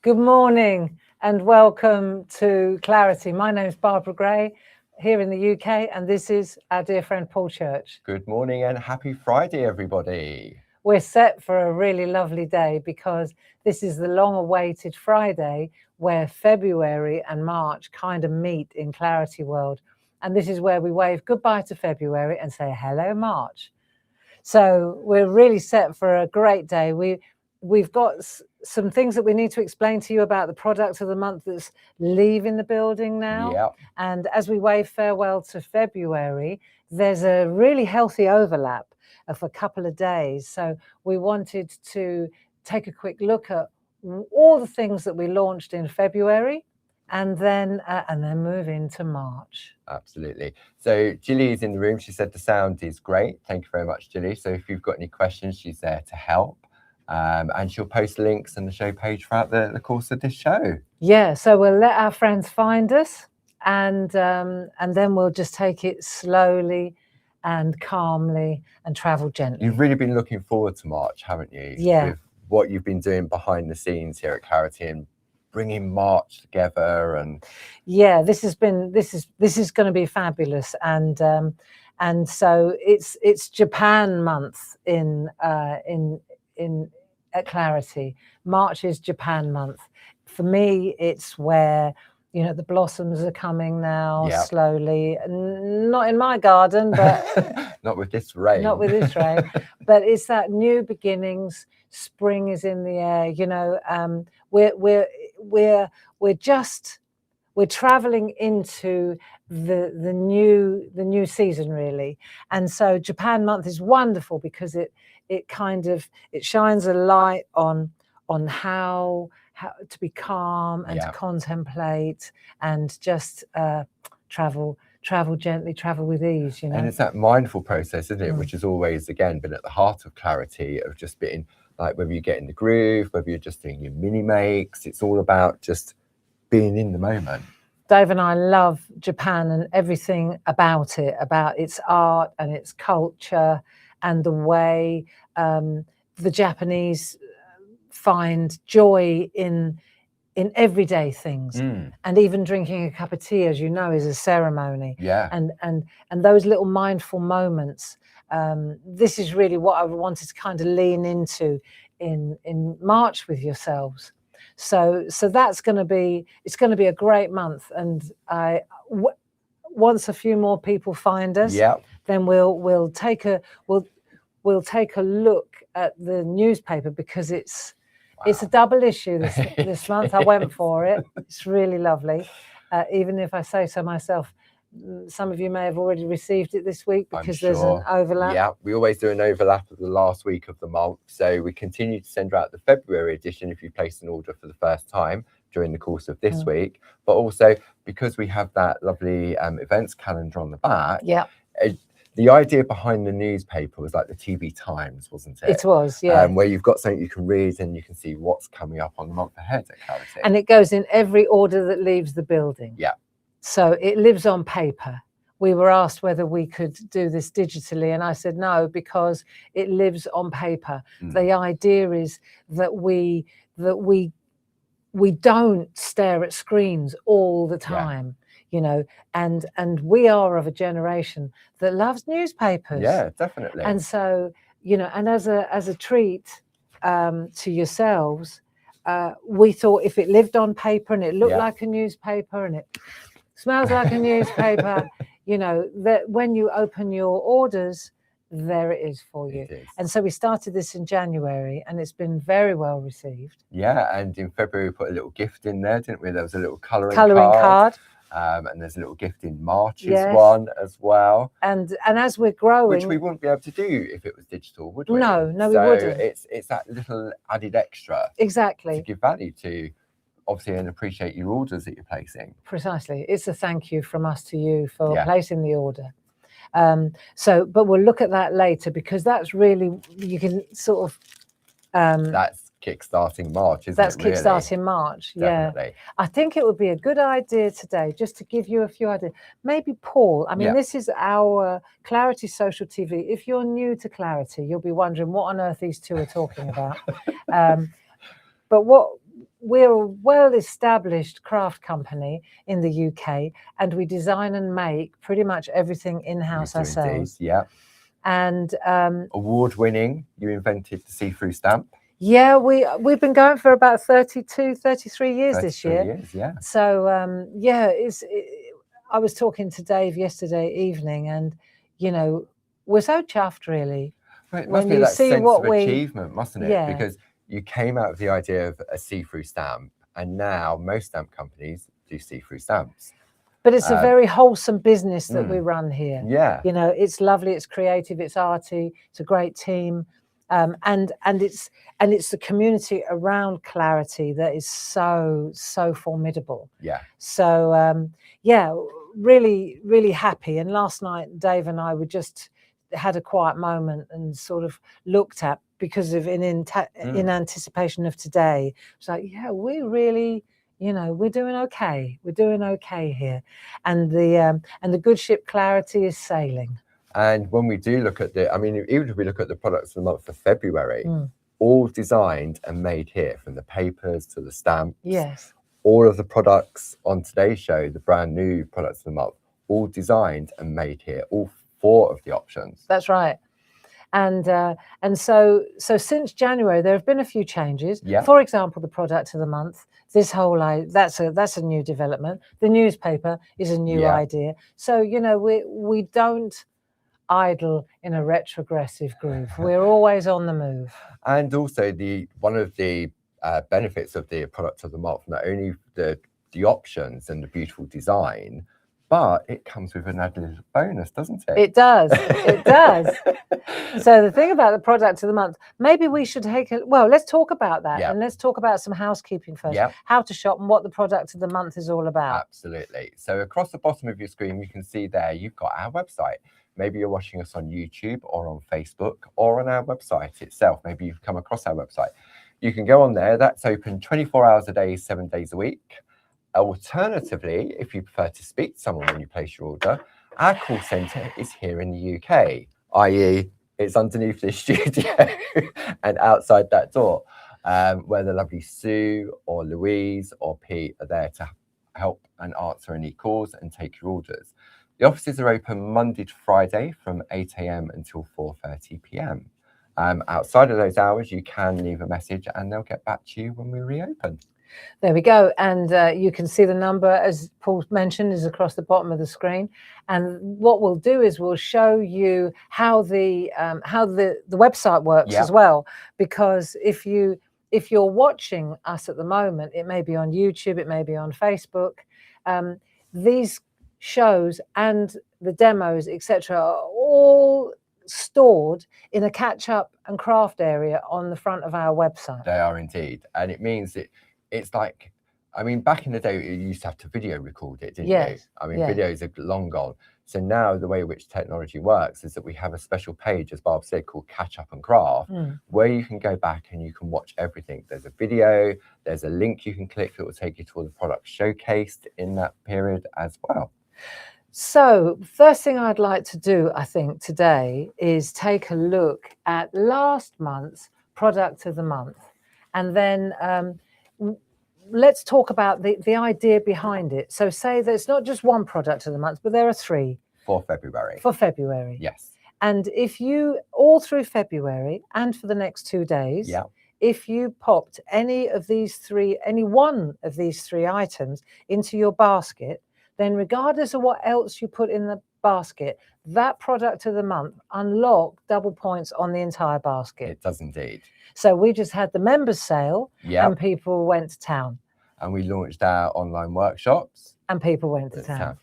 Good morning and welcome to Clarity. My name is Barbara Gray here in the UK, and this is our dear friend Paul Church. Good morning and happy Friday, everybody. We're set for a really lovely day because this is the long-awaited Friday where February and March kind of meet in Clarity World. And this is where we wave goodbye to February and say hello, March. So we're really set for a great day. We've got some things that we need to explain to you about the product of the month that's leaving the building now. Yep. And as we wave farewell to February, there's a really healthy overlap of a couple of days. So we wanted to take a quick look at all the things that we launched in February and then move into March. Absolutely. So Gilly is in the room. She said the sound is great. Thank you very much, Gilly. So if you've got any questions, she's there to help. And she'll post links and the show page throughout the course of this show. Yeah, so we'll let our friends find us and then we'll just take it slowly and calmly and travel gently. You've really been looking forward to March, haven't you? Yeah. With what you've been doing behind the scenes here at Clarity and bringing March together. And yeah, this is going to be fabulous. And so it's Japan month at Clarity. March is Japan month. For me, it's where, you know, the blossoms are coming now. Yep. Slowly. Not in my garden, but not with this rain. Not with this rain. But it's that new beginnings. Spring is in the air. You know, we're traveling into the new season, really. And so Japan month is wonderful because it shines a light on how to be calm and to contemplate and just travel gently, travel with ease, you know. And it's that mindful process, isn't it? Which has always, again, been at the heart of Clarity, of just being like, whether you get in the groove, whether you're just doing your mini makes, it's all about just being in the moment. Dave and I love Japan and everything about it, about its art and its culture and the way the Japanese find joy in everyday things. And even drinking a cup of tea, as you know, is a ceremony. Yeah. And those little mindful moments, this is really what I wanted to kind of lean into in March with yourselves. So that's going to be, it's going to be a great month. And once a few more people find us, then we'll take a look at the newspaper, because it's a double issue this month. I went for it. It's really lovely. Even if I say so myself, some of you may have already received it this week because there's an overlap. Yeah, we always do an overlap of the last week of the month. So we continue to send out the February edition if you placed an order for the first time during the course of this week. But also, because we have that lovely events calendar on the back, the idea behind the newspaper was like the TV Times, wasn't it? It was, yeah. Where you've got something you can read and you can see what's coming up on the month ahead at Clarity. And it goes in every order that leaves the building. Yeah. So it lives on paper. We were asked whether we could do this digitally, and I said no, because it lives on paper. The idea is that we don't stare at screens all the time. You know, and we are of a generation that loves newspapers. Yeah, definitely. And so, you know, and as a treat to yourselves, we thought if it lived on paper and it looked like a newspaper and it smells like a newspaper, you know, that when you open your orders, there it is for you. And so we started this in January and it's been very well received. Yeah, and in February we put a little gift in there, didn't we? There was a little colouring card. And there's a little gift in March's one as well. And as we're growing, which we wouldn't be able to do if it was digital, would we? No, we wouldn't. It's that little added extra. Exactly. To give value to, obviously, and appreciate your orders that you're placing. Precisely. It's a thank you from us to you for placing the order. But we'll look at that later, because that's really, you can sort of that's kickstarting March, isn't it? That's kickstarting March. Definitely. Yeah. I think it would be a good idea today, just to give you a few ideas. Maybe Paul, I mean, this is our Clarity Social TV. If you're new to Clarity, you'll be wondering what on earth these two are talking about. But we're a well-established craft company in the UK, and we design and make pretty much everything in-house You do indeed, ourselves. yeah. And Award-winning, you invented the see-through stamp. yeah, we've been going for about 33 years this 33 year. years, yeah. So yeah, I was talking to Dave yesterday evening, and you know, we're so chuffed, really. Well, it when must be you that see sense what of we, achievement, mustn't it? yeah, Because you came out of the idea of a see-through stamp, and now most stamp companies do see-through stamps. but it's a very wholesome business that we run here. Yeah. You know, it's lovely, it's creative, it's arty, it's a great team, and it's the community around Clarity that is so formidable. Yeah. So yeah, really happy. And last night, Dave and I were just had a quiet moment and sort of looked at, because of in anticipation of today. It's like, yeah, we really, you know, we're doing okay. We're doing okay here, and the good ship Clarity is sailing. And when we do look at I mean, even if we look at the products of the month for February, all designed and made here, from the papers to the stamps. Yes. All of the products on today's show, the brand new products of the month, all designed and made here. All 4 of the options. That's right. And so since January, there have been a few changes. Yeah. For example, the product of the month. This whole that's a new development. The newspaper is a new idea. So you know, we don't idle in a retrogressive groove. We're always on the move. And also one of the benefits of the product of the month, not only the options and the beautiful design, but it comes with an added little bonus, doesn't it? It does. It does. So the thing about the product of the month, maybe we should let's talk about that, and let's talk about some housekeeping first. How to shop and what the product of the month is all about. Absolutely. So across the bottom of your screen, you can see there you've got our website. Maybe you're watching us on YouTube or on Facebook or on our website itself. Maybe you've come across our website. You can go on there. That's open 24 hours a day, 7 days a week. Alternatively, if you prefer to speak to someone when you place your order, our call centre is here in the UK, i.e. it's underneath this studio and outside that door, where the lovely Sue or Louise or Pete are there to help and answer any calls and take your orders. The offices are open Monday to Friday from 8 AM until 4:30 PM. Outside of those hours, you can leave a message and they'll get back to you when we reopen. There we go. And you can see the number, as Paul mentioned, is across the bottom of the screen. And what we'll do is we'll show you how the website works as well. Because if you're watching us at the moment, it may be on YouTube, it may be on Facebook. These shows and the demos, etc., are all stored in a catch-up and craft area on the front of our website. They are indeed. And it means that it's like, I mean, back in the day, you used to have to video record it, didn't you? I mean, videos are long gone. So now the way in which technology works is that we have a special page, as Barb said, called Catch Up and Craft, where you can go back and you can watch everything. There's a video, there's a link you can click that will take you to all the products showcased in that period as well. So first thing I'd like to do, I think, today is take a look at last month's product of the month. And then let's talk about the idea behind it. So say there's not just one product of the month, but there are 3. For February. For February. Yes. And if you, all through February and for the next 2 days, if you popped any one of these 3 items into your basket, then regardless of what else you put in the basket, that product of the month unlocked double points on the entire basket. It does indeed. So we just had the members sale and people went to town. And we launched our online workshops. And people went to town.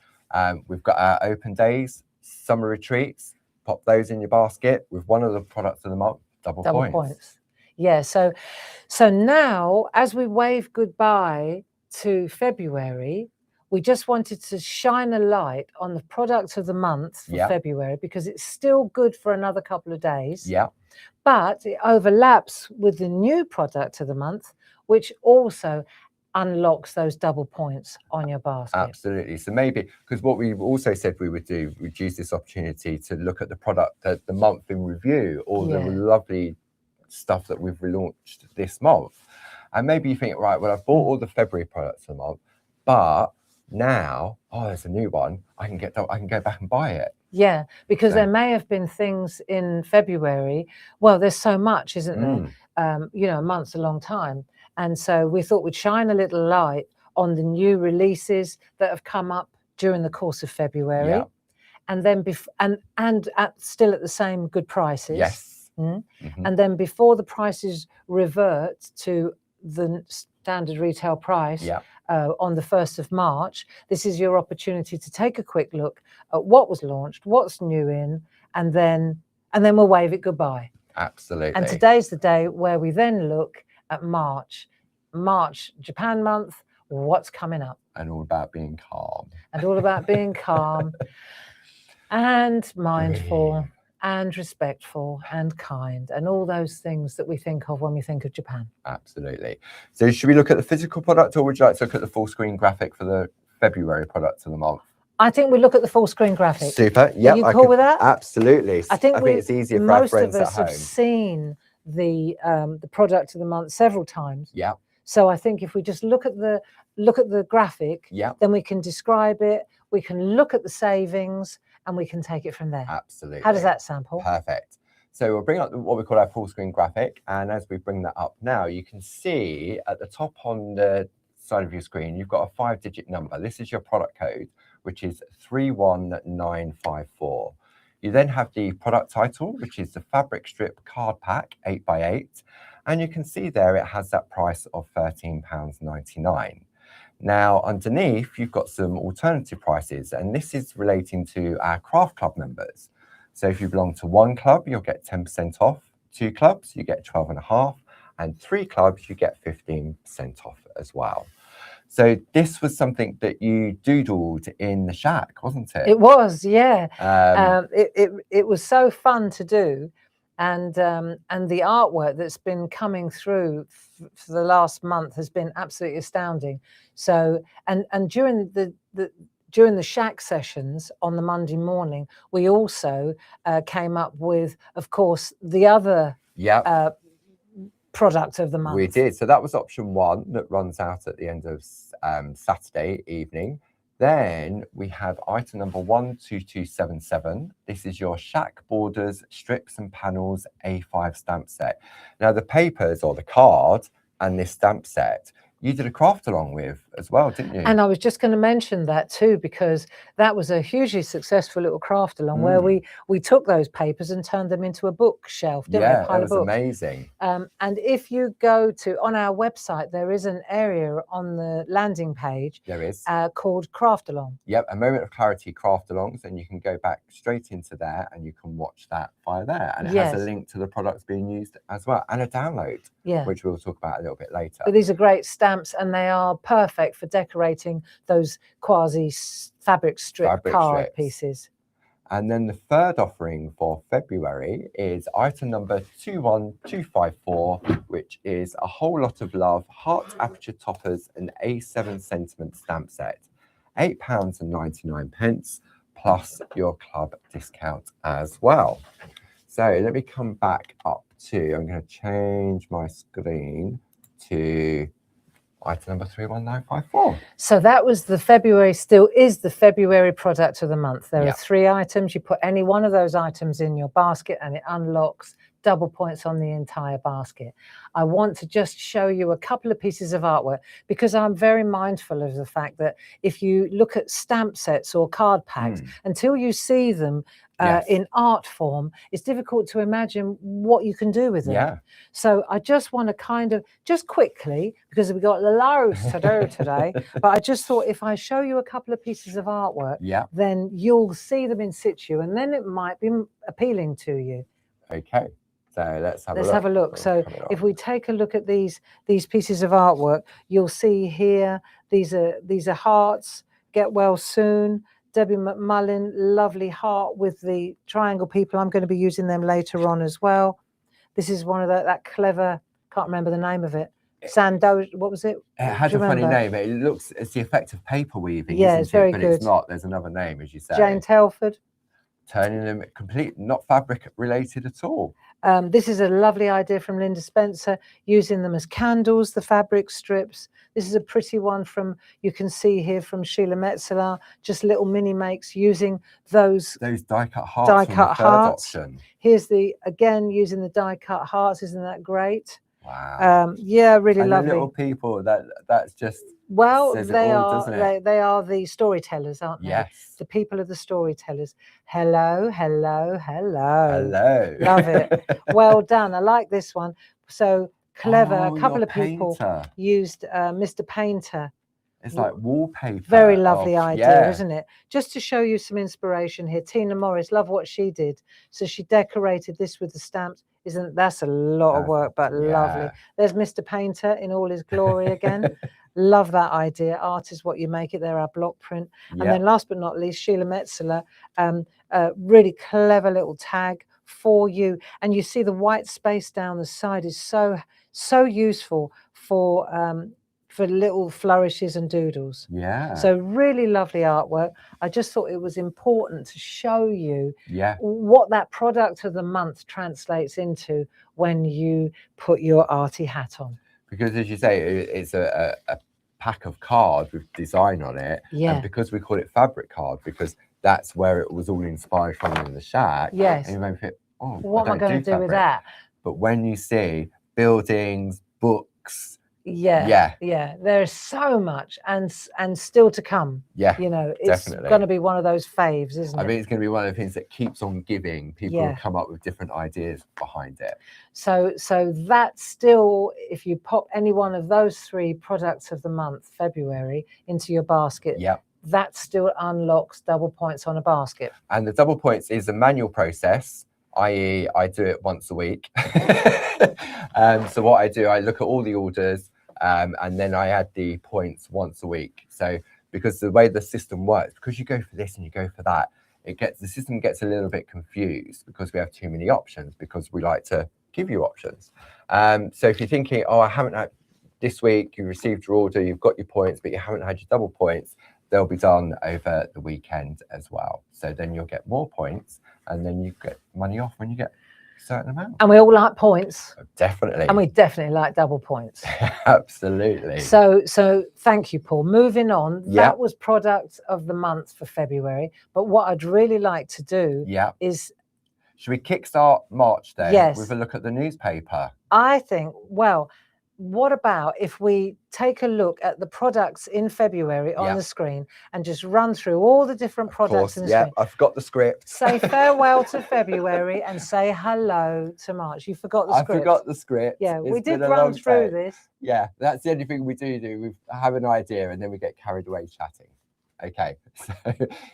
We've got our open days, summer retreats, pop those in your basket with one of the products of the month, double points. Yeah, so now as we wave goodbye to February, we just wanted to shine a light on the product of the month for February, because it's still good for another couple of days. But it overlaps with the new product of the month, which also unlocks those double points on your basket. Absolutely. So maybe, because what we also said we would do, we'd use this opportunity to look at the product, the month in review, all the lovely stuff that we've relaunched this month. And maybe you think, right, well, I've bought all the February products of the month, but now, oh, there's a new one. I can go back and buy it. Yeah, because there may have been things in February. Well, there's so much, isn't there? You know, a month's a long time. And so we thought we'd shine a little light on the new releases that have come up during the course of February. Yeah. And then still at the same good prices. Yes. And then before the prices revert to the standard retail price, on the 1st of March, this is your opportunity to take a quick look at what was launched, what's new in, and then we'll wave it goodbye. Absolutely. And today's the day where we then look at March, Japan month, what's coming up. And all about being calm. And all about being calm and mindful and respectful and kind and all those things that we think of when we think of Japan. Absolutely. So should we look at the physical product, or would you like to look at the full screen graphic for the February products of the month? I think we look at the full screen graphic. Super. Yeah. Are you cool with that? Absolutely. I think it's easier for our friends at home. Most of us have seen the product of the month several times. Yeah. So I think if we just look at the graphic, then we can describe it. We can look at the savings, and we can take it from there. Absolutely. How does that sound, Paul? Perfect. So we'll bring up what we call our full screen graphic. And as we bring that up now, you can see at the top on the side of your screen, you've got a 5-digit number. This is your product code, which is 31954. You then have the product title, which is the fabric strip card pack 8x8. And you can see there it has that price of £13.99. Now, underneath, you've got some alternative prices, and this is relating to our craft club members. So if you belong to 1 club, you'll get 10% off. 2 clubs, you get 12.5, and 3 clubs, you get 15% off as well. So this was something that you doodled in the shack, wasn't it? It was, yeah. It was so fun to do. And the artwork that's been coming through for the last month has been absolutely astounding. So and during the shack sessions on the Monday morning, we also came up with, of course, the other product of the month. We did. So that was option 1 that runs out at the end of Saturday evening. Then we have item number 12277. This is your Shack Borders Strips and Panels A5 stamp set. Now the papers or the card and this stamp set, you did a craft along with as well, didn't you? And I was just going to mention that too, because that was a hugely successful little craft along where we took those papers and turned them into a bookshelf, didn't we? Yeah, that was amazing. And if you go on our website, there is an area on the landing page. There is. Called Craft Along. Yep, a moment of clarity craft alongs, and you can go back straight into there and you can watch that via there. And it has a link to the products being used as well, and a download, which we'll talk about a little bit later. But these are great stamps, and they are perfect for decorating those quasi fabric strip card pieces. And then the third offering for February is item number 21254, which is a whole lot of love, heart aperture toppers, and A7 sentiment stamp set. £8.99 plus your club discount as well. So let me come back up to, I'm going to change my screen to item number 31954. So that was the February, still is the February product of the month. There are 3 items. You put any one of those items in your basket and it unlocks double points on the entire basket. I want to just show you a couple of pieces of artwork, because I'm very mindful of the fact that if you look at stamp sets or card packs, until you see them in art form, it's difficult to imagine what you can do with them. So I just want to kind of, just quickly, because we've got loads to do today, but I just thought if I show you a couple of pieces of artwork, then you'll see them in situ, and then it might be appealing to you. Okay. So let's have a look. So if we take a look at these pieces of artwork, you'll see here, these are hearts, Get Well Soon, Debbie McMullin, lovely heart with the triangle people. I'm going to be using them later on as well. This is one of that clever, can't remember the name of it. Sando, what was it? It has a funny name. It looks, it's the effect of paper weaving. Yeah, it's very good. But it's not. There's another name, as you say. Jane Telford. Turning them complete, not fabric related at all. This is a lovely idea from Linda Spencer, using them as candles, the fabric strips. This is a pretty one from, you can see here, from Sheila Metzeler, just little mini makes using those die-cut hearts from the third option. Here's again, using the die-cut hearts. Isn't that great? Wow. Yeah, really and lovely. The little people, that's just, well, says they it all, are doesn't it? they are the storytellers, aren't they? Yes. The people are the storytellers. Hello, hello, hello. Hello. Love it. Well done. I like this one. So clever. Oh, a couple your of people painter. used Mr. Painter. It's like wallpaper. Very lovely idea, yeah. isn't it? Just to show you some inspiration here. Tina Morris, love what she did. So she decorated this with the stamps. That's a lot of work, but lovely. There's Mr. Painter in all his glory again. Love that idea. Art is what you make it. There, our block print. And then last but not least, Sheila Metzeler, really clever little tag for you. And you see the white space down the side is so useful for little flourishes and doodles. Yeah. So really lovely artwork. I just thought it was important to show you what that product of the month translates into when you put your arty hat on. Because as you say, it's a pack of cards with design on it. Yeah. And because we call it fabric card, because that's where it was all inspired from in the shack. Yes. And you may think, oh, what am I going to do with that? But when you see buildings, books, there's so much and still to come. You know, it's going to be one of those faves, isn't it? I mean, it's going to be one of the things that keeps on giving. People will come up with different ideas behind it. So that's still, if you pop any one of those 3 products of the month, February, into your basket, that still unlocks double points on a basket. And the double points is a manual process, i.e. I do it once a week. So what I do, I look at all the orders, and then I add the points once a week. So because the way the system works, because you go for this and you go for that, the system gets a little bit confused because we have too many options, because we like to give you options. So if you're thinking, oh, I haven't had this week, you received your order, you've got your points, but you haven't had your double points, they'll be done over the weekend as well. So then you'll get more points, and then you get money off when you get a certain amount. And we all like points. Definitely. And we definitely like double points. Absolutely. So thank you, Paul. Moving on, that was product of the month for February. But what I'd really like to do is... Should we kickstart March then? Yes. With a look at the newspaper? I think, well, what about if we take a look at the products in February on the screen and just run through all the different products in the screen? I've got the script. Say farewell to February and say hello to March. You forgot the script. I forgot the script. Yeah, we did run through this. Yeah, that's the only thing we do. We have an idea and then we get carried away chatting. Okay, so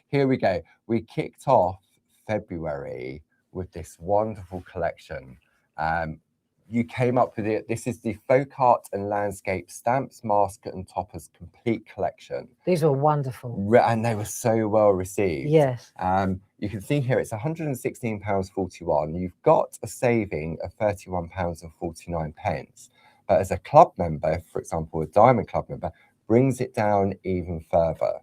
here we go. We kicked off February with this wonderful collection. You came up with it. This is the Folk Art and Landscape Stamps, Mask and Toppers Complete Collection. These were wonderful. And they were so well received. Yes. You can see here it's £116.41. You've got a saving of £31.49. But as a club member, for example, a Diamond Club member, brings it down even further.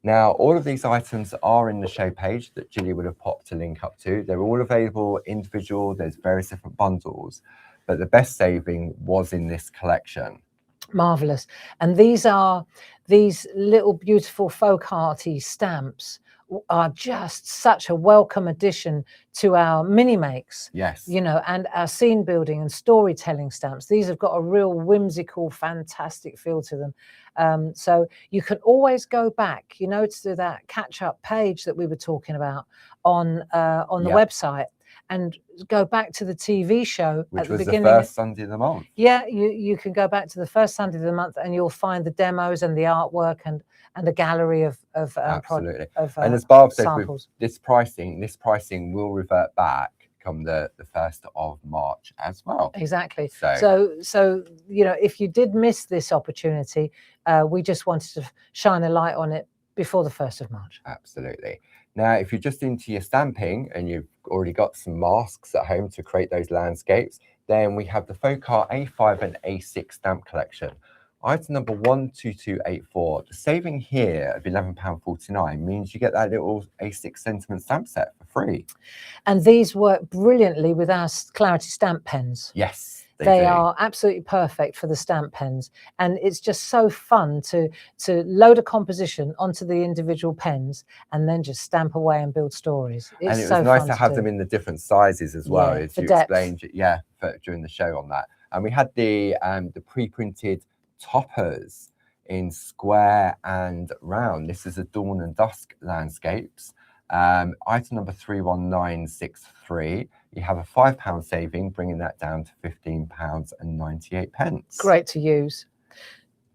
Now, all of these items are in the show page that Julie would have popped a link up to. They're all available individual. There's various different bundles. But the best saving was in this collection. Marvellous. And these little beautiful folk arty stamps are just such a welcome addition to our mini makes. Yes. You know, and our scene building and storytelling stamps. These have got a real whimsical, fantastic feel to them. So you can always go back, you know, to that catch-up page that we were talking about on the website, and go back to the TV show which at the was beginning. The first Sunday of the month. Yeah, you can go back to the first Sunday of the month and you'll find the demos and the artwork and a gallery of absolutely. And as Barb said, samples. With this pricing will revert back come the 1st of March as well. Exactly. So you know, if you did miss this opportunity, we just wanted to shine a light on it before the 1st of March. Absolutely. Now, if you're just into your stamping and you've already got some masks at home to create those landscapes, then we have the Folk Art A5 and A6 stamp collection. Item number 12284. The saving here of £11.49 means you get that little A6 sentiment stamp set for free. And these work brilliantly with our Clarity stamp pens. Yes, they do. are absolutely perfect for the stamp pens, and it's just so fun to load a composition onto the individual pens and then just stamp away and build stories. It's and it was so nice fun to have do. them in the different sizes as well, as you depth. explained, during the show on that. And we had the pre-printed toppers in square and round. This is a dawn and dusk landscapes. Item number 31963. You have a £5 saving, bringing that down to £15.98. Great to use.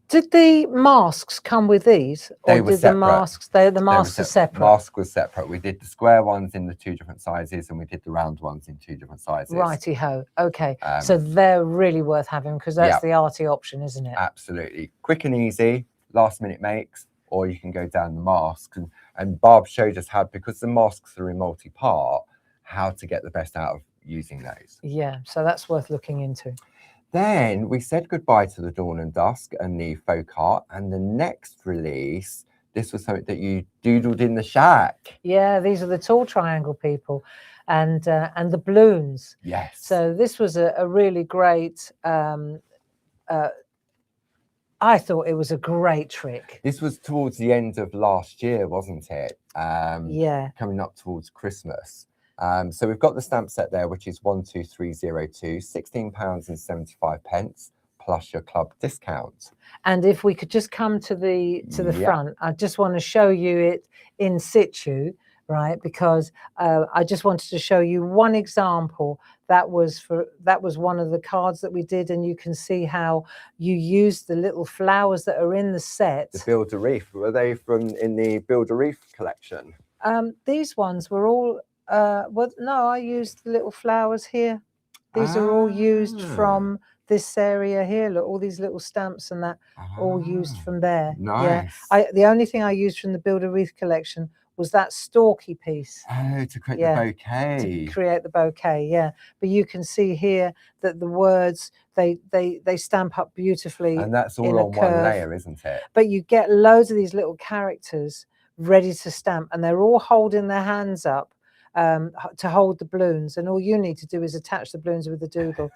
Did the masks come with these, or they were did separate. the masks are separate? Mask was separate. We did the square ones in the 2 different sizes, and we did the round ones in 2 different sizes. Righty ho. Okay, so they're really worth having, because that's the arty option, isn't it? Absolutely, quick and easy, last minute makes, or you can go down the masks. And Barb showed us how, because the masks are in multi-part, how to get the best out of using those. Yeah, so that's worth looking into. Then we said goodbye to the Dawn and Dusk and the folk art, and the next release, this was something that you doodled in the shack. Yeah, these are the tall triangle people, and the balloons. Yes. So this was a really great. I thought it was a great trick. This was towards the end of last year, wasn't it? Yeah. Coming up towards Christmas. So we've got the stamp set there, which is 12302, £16.75 plus your club discount. And if we could just come to the front, I just want to show you it in situ, right? Because I just wanted to show you one example. That was one of the cards that we did, and you can see how you used the little flowers that are in the set. The Build a Reef, were they in the Build a Reef collection? These ones were all. Well, no, I used the little flowers here. These are all used from this area here. Look, all these little stamps and that, all used from there. Nice. Yeah. The only thing I used from the Build a Wreath collection was that stalky piece. Oh, to create the bouquet. To create the bouquet, yeah. But you can see here that the words, they stamp up beautifully. And that's all on one layer, isn't it? But you get loads of these little characters ready to stamp, and they're all holding their hands up to hold the balloons, and all you need to do is attach the balloons with the doodle.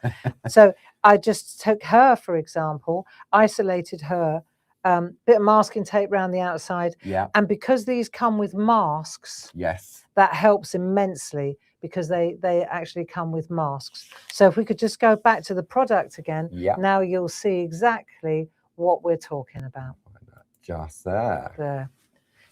So I just took her, for example, isolated her, bit of masking tape around the outside, and because these come with masks, that helps immensely, because they actually come with masks. So if we could just go back to the product again, now you'll see exactly what we're talking about. Just there.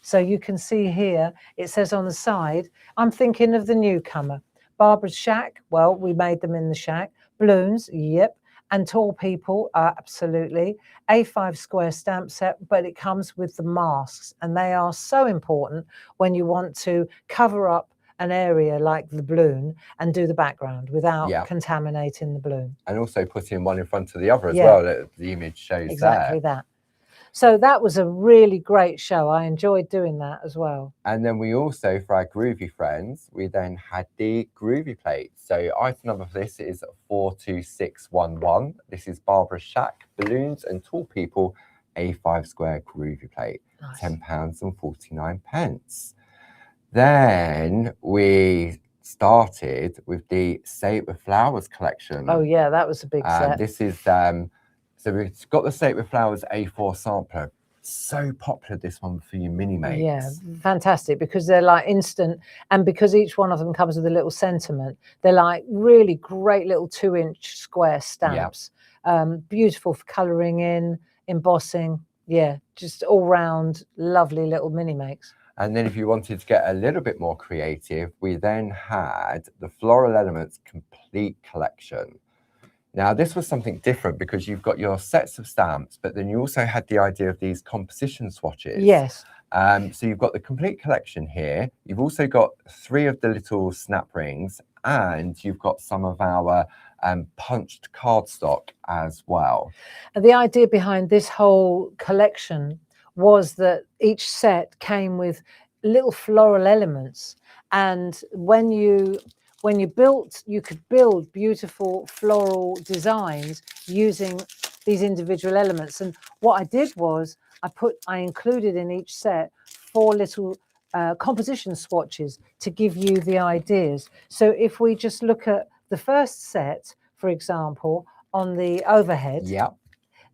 So you can see here, it says on the side, I'm thinking of the newcomer. Barbara's shack, well, we made them in the shack. Balloons, yep. And tall people, absolutely. A5 square stamp set, but it comes with the masks, and they are so important when you want to cover up an area like the balloon and do the background without contaminating the balloon. And also putting one in front of the other as well, that the image shows exactly that. So that was a really great show. I enjoyed doing that as well. And then we also, for our groovy friends, we then had the groovy plate. So item number for this is 42611. This is Barbara's Shack, balloons and tall people, A5 square groovy plate, £10.49. Then we started with the Say It With Flowers collection. Oh yeah, that was a big set. This is so we've got the Say It With Flowers A4 sampler. So popular, this one, for your mini makes. Yeah, fantastic, because they're like instant, and because each one of them comes with a little sentiment, they're like really great little 2-inch square stamps. Beautiful for colouring in, embossing. Yeah, just all round lovely little mini makes. And then if you wanted to get a little bit more creative, we then had the Floral Elements Complete Collection. Now, this was something different, because you've got your sets of stamps, but then you also had the idea of these composition swatches. Yes. So you've got the complete collection here. You've also got 3 of the little snap rings, and you've got some of our punched cardstock as well. And the idea behind this whole collection was that each set came with little floral elements, and when you built, you could build beautiful floral designs using these individual elements. And what I did was I included in each set 4 little composition swatches to give you the ideas. So if we just look at the first set, for example, on the overhead,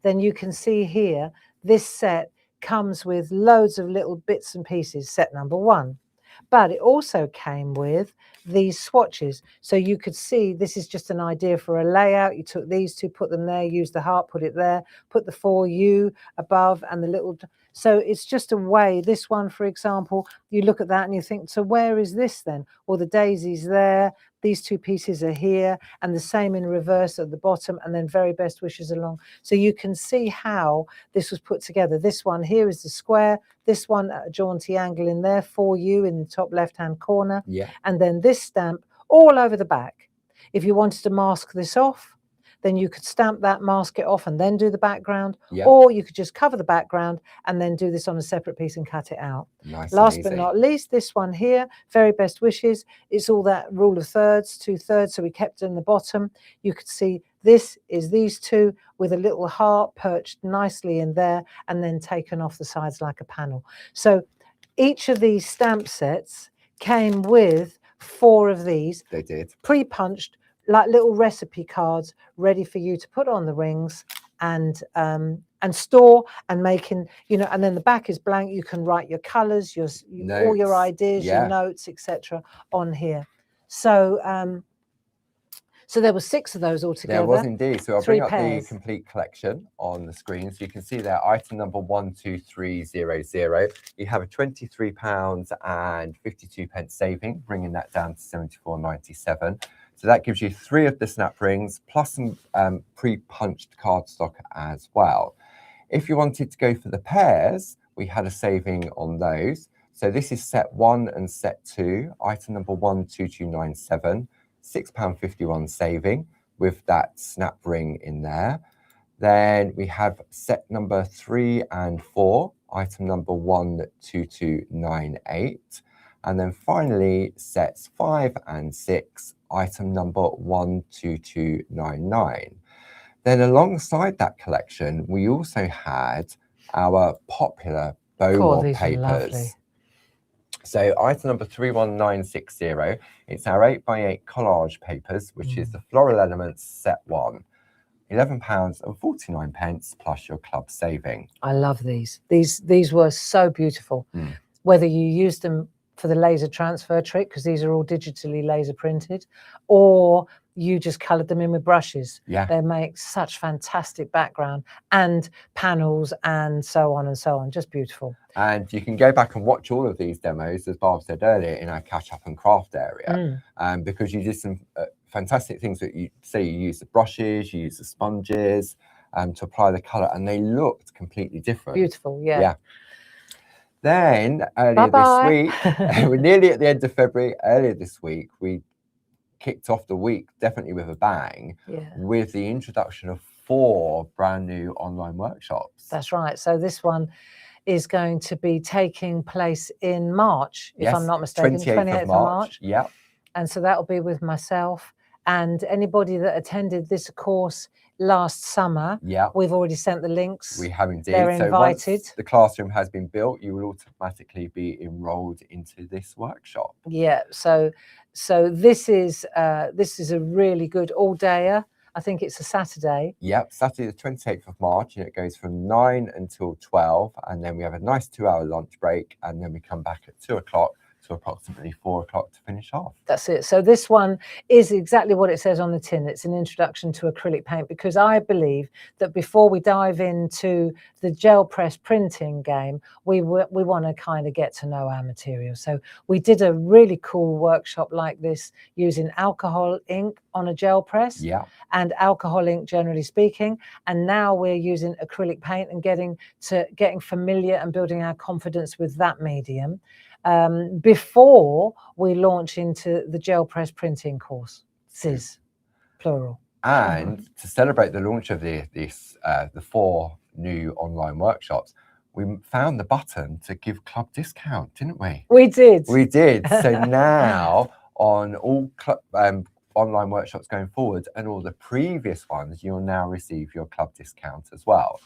then you can see here, this set comes with loads of little bits and pieces, set number 1. But it also came with these swatches. So you could see this is just an idea for a layout. You took these 2, put them there, use the heart, put it there, put the 4U above and the little. So it's just a way. This one, for example, you look at that and you think, so where is this then? Well, the daisy's there. These 2 pieces are here, and the same in reverse at the bottom, and then very best wishes along. So you can see how this was put together. This one here is the square, this one at a jaunty angle in there, 4U in the top left-hand corner, and then this stamp all over the back. If you wanted to mask this off, then you could stamp that, mask it off, and then do the background, or you could just cover the background and then do this on a separate piece and cut it out. Nice. Last but not least, this one here, very best wishes. It's all that rule of thirds, 2/3, so we kept it in the bottom. You could see this is these 2 with a little heart perched nicely in there and then taken off the sides like a panel. So each of these stamp sets came with 4 of these. They did. Pre-punched, like little recipe cards ready for you to put on the rings and store and making, you know, and then the back is blank. You can write your colors, all your ideas, your notes, etc. on here. So so there were 6 of those altogether. There was indeed. So I'll bring up the complete collection on the screen. So you can see there, item number 12300. You have a £23 and 52 pence saving, bringing that down to 74.97. So that gives you 3 of the snap rings plus some pre-punched cardstock as well. If you wanted to go for the pairs, we had a saving on those. So this is set 1 and set 2, item number 12297, £6.51 saving with that snap ring in there. Then we have set number 3 and 4, item number 12298. And then finally, sets 5 and 6, item number 12299. Then alongside that collection, we also had our popular bow mold papers. So item number 31960, it's our 8x8 collage papers, which is the Floral Elements set 1. £11.49 plus your club saving. I love these. These were so beautiful. Whether you used them for the laser transfer trick, because these are all digitally laser printed, or you just coloured them in with brushes. They make such fantastic background and panels and so on and so on. Just beautiful. And you can go back and watch all of these demos, as Barb said earlier, in our catch up and craft area, because you did some fantastic things. That you say you use the brushes, you use the sponges to apply the colour, and they looked completely different. Beautiful, Then earlier this week, we're nearly at the end of February. Earlier this week, we kicked off the week definitely with a bang with the introduction of 4 brand new online workshops. That's right. So this one is going to be taking place in March, if I'm not mistaken, 28th of March. And so that will be with myself and anybody that attended this course last summer. We've already sent the links. We have indeed. They're invited. Once the classroom has been built, you will automatically be enrolled into this workshop. So this is a really good all-dayer. I think it's a Saturday. Saturday the 28th of March, and it goes from 9 until 12, and then we have a nice 2-hour lunch break, and then we come back at 2 o'clock to approximately 4 o'clock to finish off. That's it. So this one is exactly what it says on the tin. It's an introduction to acrylic paint, because I believe that before we dive into the gel press printing game, we want to kind of get to know our material. So we did a really cool workshop like this using alcohol ink on a gel press and alcohol ink generally speaking, and now we're using acrylic paint and getting familiar and building our confidence with that medium. Before we launch into the gel press printing courses, plural. And to celebrate the launch of the 4 new online workshops, we found the button to give club discount, didn't we? We did. We did. So now on all online workshops going forward and all the previous ones, you'll now receive your club discount as well.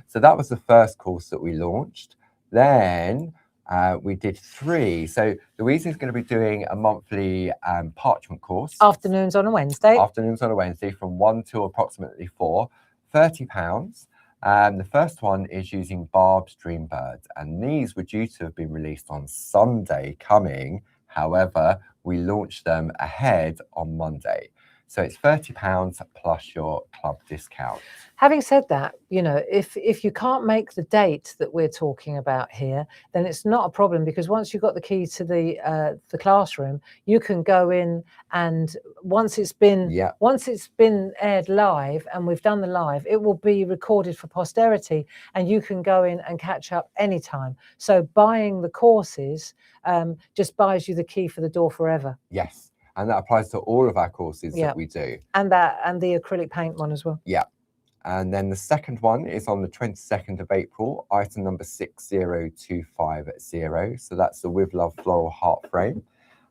So that was the first course that we launched. Then we did 3. So Louise is going to be doing a monthly parchment course. Afternoons on a Wednesday. Afternoons on a Wednesday from 1 till approximately 4, £30. The first one is using Barb's Dream Birds, and these were due to have been released on Sunday coming. However, we launched them ahead on Monday. So it's £30 plus your club discount. Having said that, you know, if you can't make the date that we're talking about here, then it's not a problem, because once you've got the key to the classroom, you can go in, and once it's been aired live and we've done the live, it will be recorded for posterity, and you can go in and catch up anytime. So buying the courses just buys you the key for the door forever. Yes. And that applies to all of our courses that we do. And the acrylic paint one as well. Yeah. And then the second one is on the 22nd of April, item number 60250. So that's the With Love Floral Heart Frame.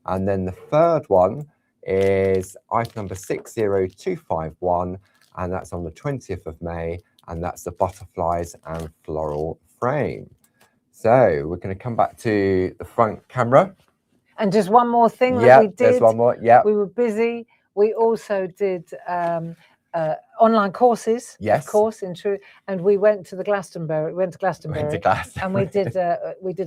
And then the third one is item number 60251. And that's on the 20th of May. And that's the Butterflies and Floral Frame. So we're going to come back to the front camera. And just one more thing that we did. There's one more. Yeah. We were busy. We also did online courses, of course, in truth. And we went to Glastonbury, and we did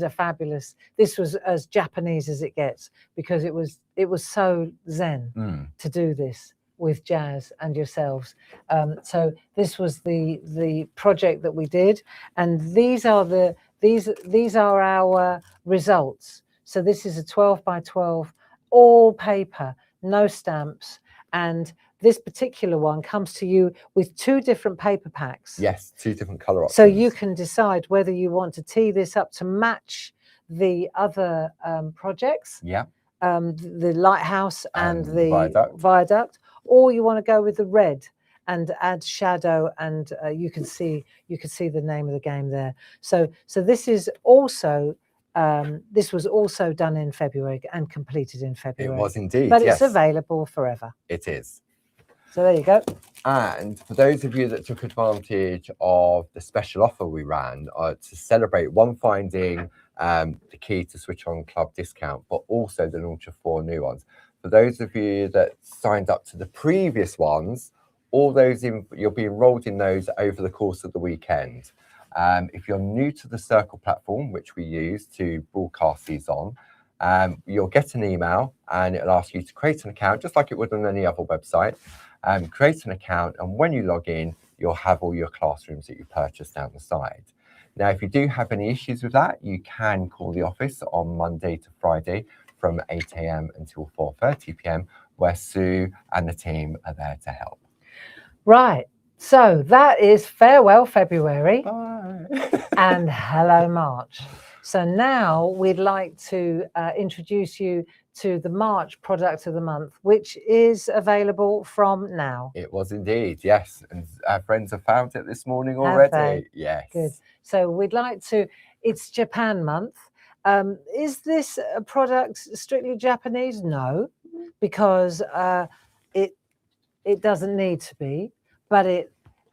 a fabulous. This was as Japanese as it gets, because it was so zen to do this with Jazz and yourselves. So this was the project that we did, and these are our results. So this is a 12 by 12, all paper, no stamps. And this particular one comes to you with 2 different paper packs. Yes, 2 different colour options. So you can decide whether you want to tee this up to match the other projects. Yeah. The lighthouse and the viaduct, or you want to go with the red and add shadow, and you can see the name of the game there. So this is also. This was also done in February and completed in February. It was indeed, but it's available forever. It is. So there you go. And for those of you that took advantage of the special offer we ran to celebrate one finding the key to switch on club discount, but also the launch of 4 new ones. For those of you that signed up to the previous ones, all those you'll be enrolled in those over the course of the weekend. If you're new to the Circle platform, which we use to broadcast these on, you'll get an email and it'll ask you to create an account, just like it would on any other website. Create an account, and when you log in, you'll have all your classrooms that you purchased down the side. Now, if you do have any issues with that, you can call the office on Monday to Friday from 8 AM until 4:30 PM, where Sue and the team are there to help. Right. So that is farewell February. Bye. And hello March. So now we'd like to introduce you to the March product of the month, which is available from now. It was indeed, yes. And our friends have found it this morning already. Yes. Good. So we'd like to, it's Japan month. Is this a product strictly Japanese? No, because it doesn't need to be. But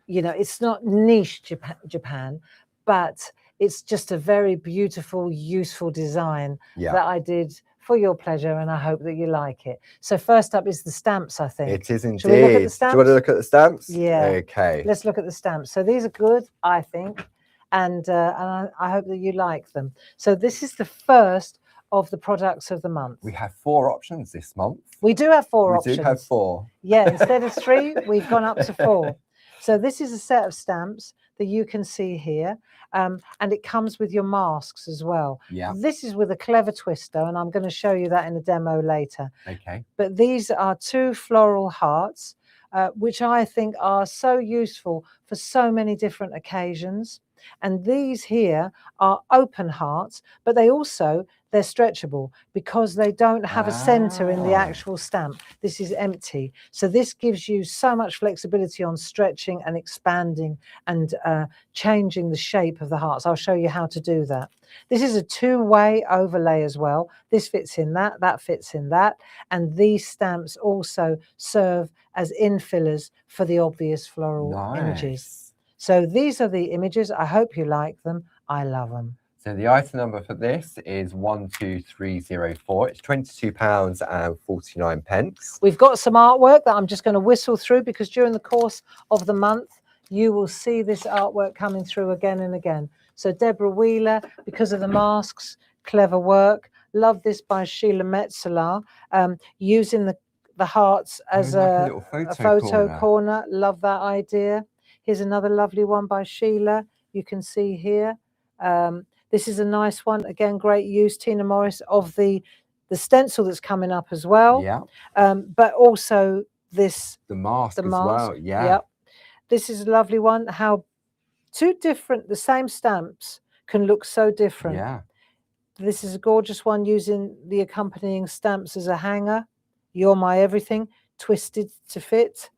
it's not niche Japan, but it's just a very beautiful, useful design that I did for your pleasure, and I hope that you like it. So first up is the stamps, I think. It is indeed. Shall we look at the stamps? Do you want to look at the stamps? Yeah. Okay. Let's look at the stamps. So these are good, I think, and I hope that you like them. So this is the first of the products of the month. We have 4 options this month. We do have 4 options. We do have 4. Yeah, instead of 3, we've gone up to 4. So this is a set of stamps that you can see here, and it comes with your masks as well. Yeah. This is with a clever twister, and I'm going to show you that in a demo later. Okay. But these are 2 floral hearts, which I think are so useful for so many different occasions. And these here are open hearts, but they're stretchable because they don't have a center in the actual stamp. This is empty. So this gives you so much flexibility on stretching and expanding and changing the shape of the hearts. I'll show you how to do that. This is a two-way overlay as well. This fits in that, that fits in that. And these stamps also serve as infillers for the obvious floral images. So these are the images. I hope you like them. I love them. So the item number for this is 12304. It's £22.49. We've got some artwork that I'm just going to whistle through because during the course of the month, you will see this artwork coming through again and again. So Deborah Wheeler, because of the masks, clever work. Love this by Sheila Metzeler, using the hearts as a photo corner. Love that idea. Here's another lovely one by Sheila. You can see here. This is a nice one. Again, great use, Tina Morris, of the stencil that's coming up as well. Yeah. But also this. The mask as well. Yeah. Yep. This is a lovely one. How the same stamps can look so different. Yeah. This is a gorgeous one using the accompanying stamps as a hanger. You're My Everything, twisted to fit.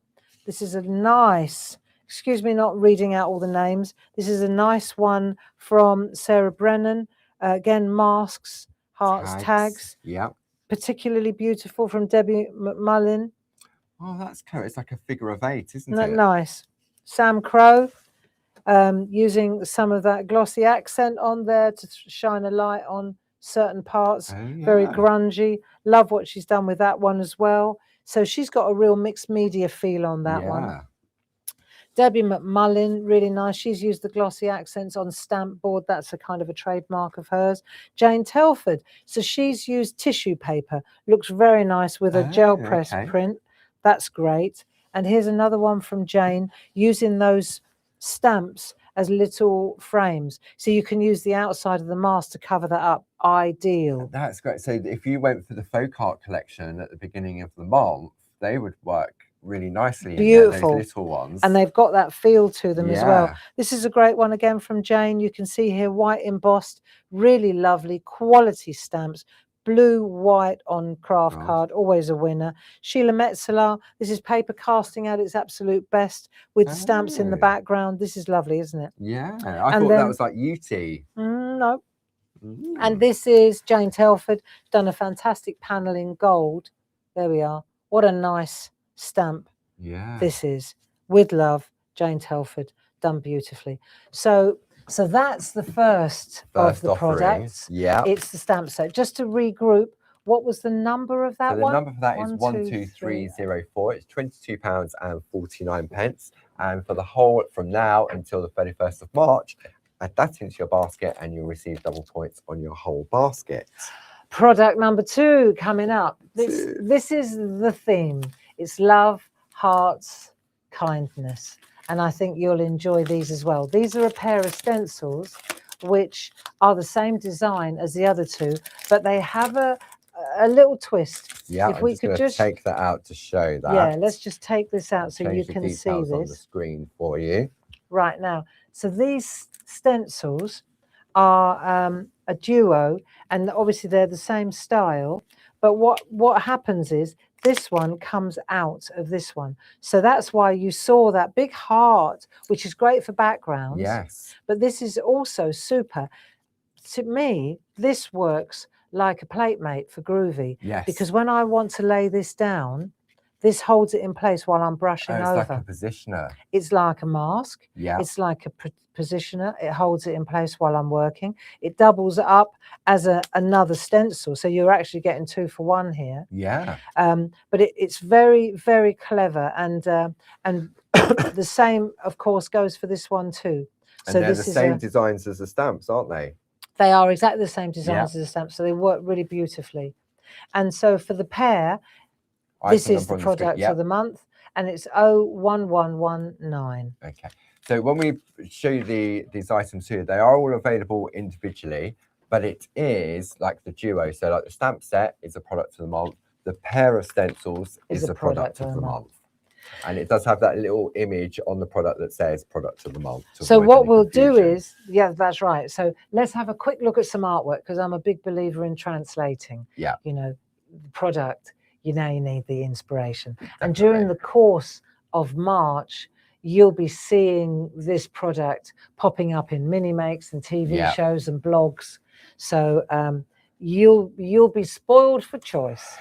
This is a nice, excuse me not reading out all the names. This is a nice one from Sarah Brennan. Again, masks, hearts, tags. Yeah. Particularly beautiful from Debbie McMullin. Oh, that's cool. It's like a figure of 8, isn't it? Nice. Sam Crow, using some of that glossy accent on there to shine a light on certain parts. Oh, yeah. Very grungy. Love what she's done with that one as well. So she's got a real mixed media feel on that one. Debbie McMullin, really nice. She's used the glossy accents on stamp board. That's a kind of a trademark of hers. Jane Telford. So she's used tissue paper. Looks very nice with a gel press print. That's great. And here's another one from Jane, using those stamps as little frames. So you can use the outside of the mask to cover that up. Ideal. That's great. So if you went for the folk art collection at the beginning of the month, they would work really nicely. Beautiful. In there, those little ones. And they've got that feel to them as well. This is a great one again from Jane. You can see here white embossed, really lovely quality stamps. Blue, white on craft card, always a winner. Sheila Metzeler, this is paper casting at its absolute best with stamps in the background. This is lovely, isn't it? Yeah, I thought that was like UT. No. And this is Jane Telford, done a fantastic panel in gold. There we are. What a nice stamp. Yeah. This is, with love, Jane Telford, done beautifully. So that's the first of the products. Yeah. It's the stamp set. Just to regroup, what was the number of that one? The number for that is 12304. It's £22.49. And for the whole, from now until the 31st of March, add that into your basket and you'll receive double points on your whole basket. Product number 2 coming up. This is the theme. It's love, hearts, kindness. And I think you'll enjoy these as well. These are a pair of stencils which are the same design as the other two, but they have a little twist. Yeah, if we could just take that out to show that. Yeah, let's just take this out so you can see this on the screen for you right now. So these stencils are a duo, and obviously they're the same style. But what happens is this one comes out of this one. So that's why you saw that big heart, which is great for backgrounds. Yes. But this is also super. To me, this works like a plate mate for groovy. Yes. Because when I want to lay this down, this holds it in place while I'm brushing over. It's like a positioner. It's like a mask. Yeah. It's like a positioner. It holds it in place while I'm working. It doubles up as another stencil. So you're actually getting 2 for 1 here. Yeah. But it's very, very clever. And the same, of course, goes for this one too. And so they're the same designs as the stamps, aren't they? They are exactly the same designs as the stamps. So they work really beautifully. And so for the pair, this is the product of the month, and it's 01119. Okay. So when we show you these items here, they are all available individually, but it is like the duo. So like the stamp set is a product of the month. The pair of stencils is a product of the month. And it does have that little image on the product that says product of the month. So what we'll do is, yeah, that's right. So let's have a quick look at some artwork, because I'm a big believer in translating. Yeah. You know, the product, you need the inspiration. Definitely. And during the course of March, you'll be seeing this product popping up in mini makes and TV shows and blogs. So you'll be spoiled for choice.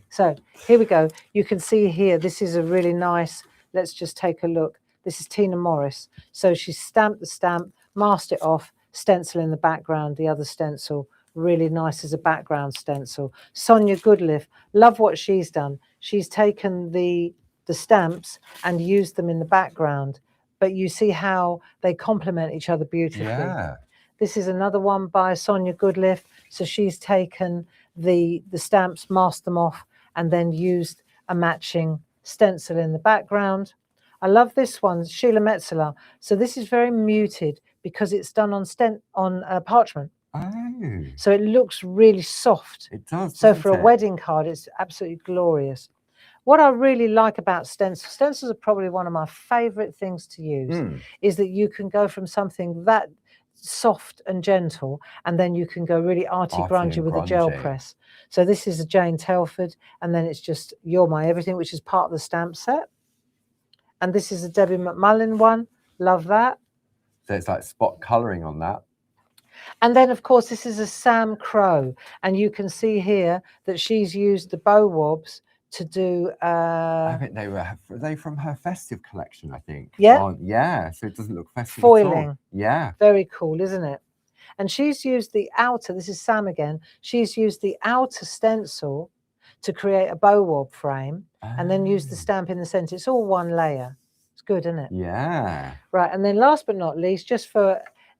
So here we go. You can see here, this is a really nice, let's just take a look. This is Tina Morris. So she stamped the stamp, masked it off, stencil in the background, the other stencil, really nice as a background stencil. Sonia Goodliff, love what she's done. She's taken the stamps and used them in the background, but you see how they complement each other beautifully. Yeah. This is another one by Sonia Goodliff. So she's taken the stamps, masked them off, and then used a matching stencil in the background. I love this one, Sheila Metzeler. So this is very muted because it's done on parchment. Oh. So it looks really soft. It does. So for a wedding card, it's absolutely glorious. What I really like about stencils are probably one of my favorite things to use, is that you can go from something that soft and gentle, and then you can go really arty grungy with a gel press. So this is a Jane Telford, and then it's just You're My Everything, which is part of the stamp set. And this is a Debbie McMullin one. Love that. So it's like spot colouring on that. And then, of course, this is a Sam Crow. And you can see here that she's used the bow wobs to do... I think were they from her festive collection, I think. Yeah? Yeah, so it doesn't look festive foiling. at all. Yeah. Very cool, isn't it? And she's used the outer, this is Sam again, she's used the outer stencil to create a bow wob frame, and then use the stamp in the centre. It's all one layer. It's good, isn't it? Yeah. Right, and then last but not least, just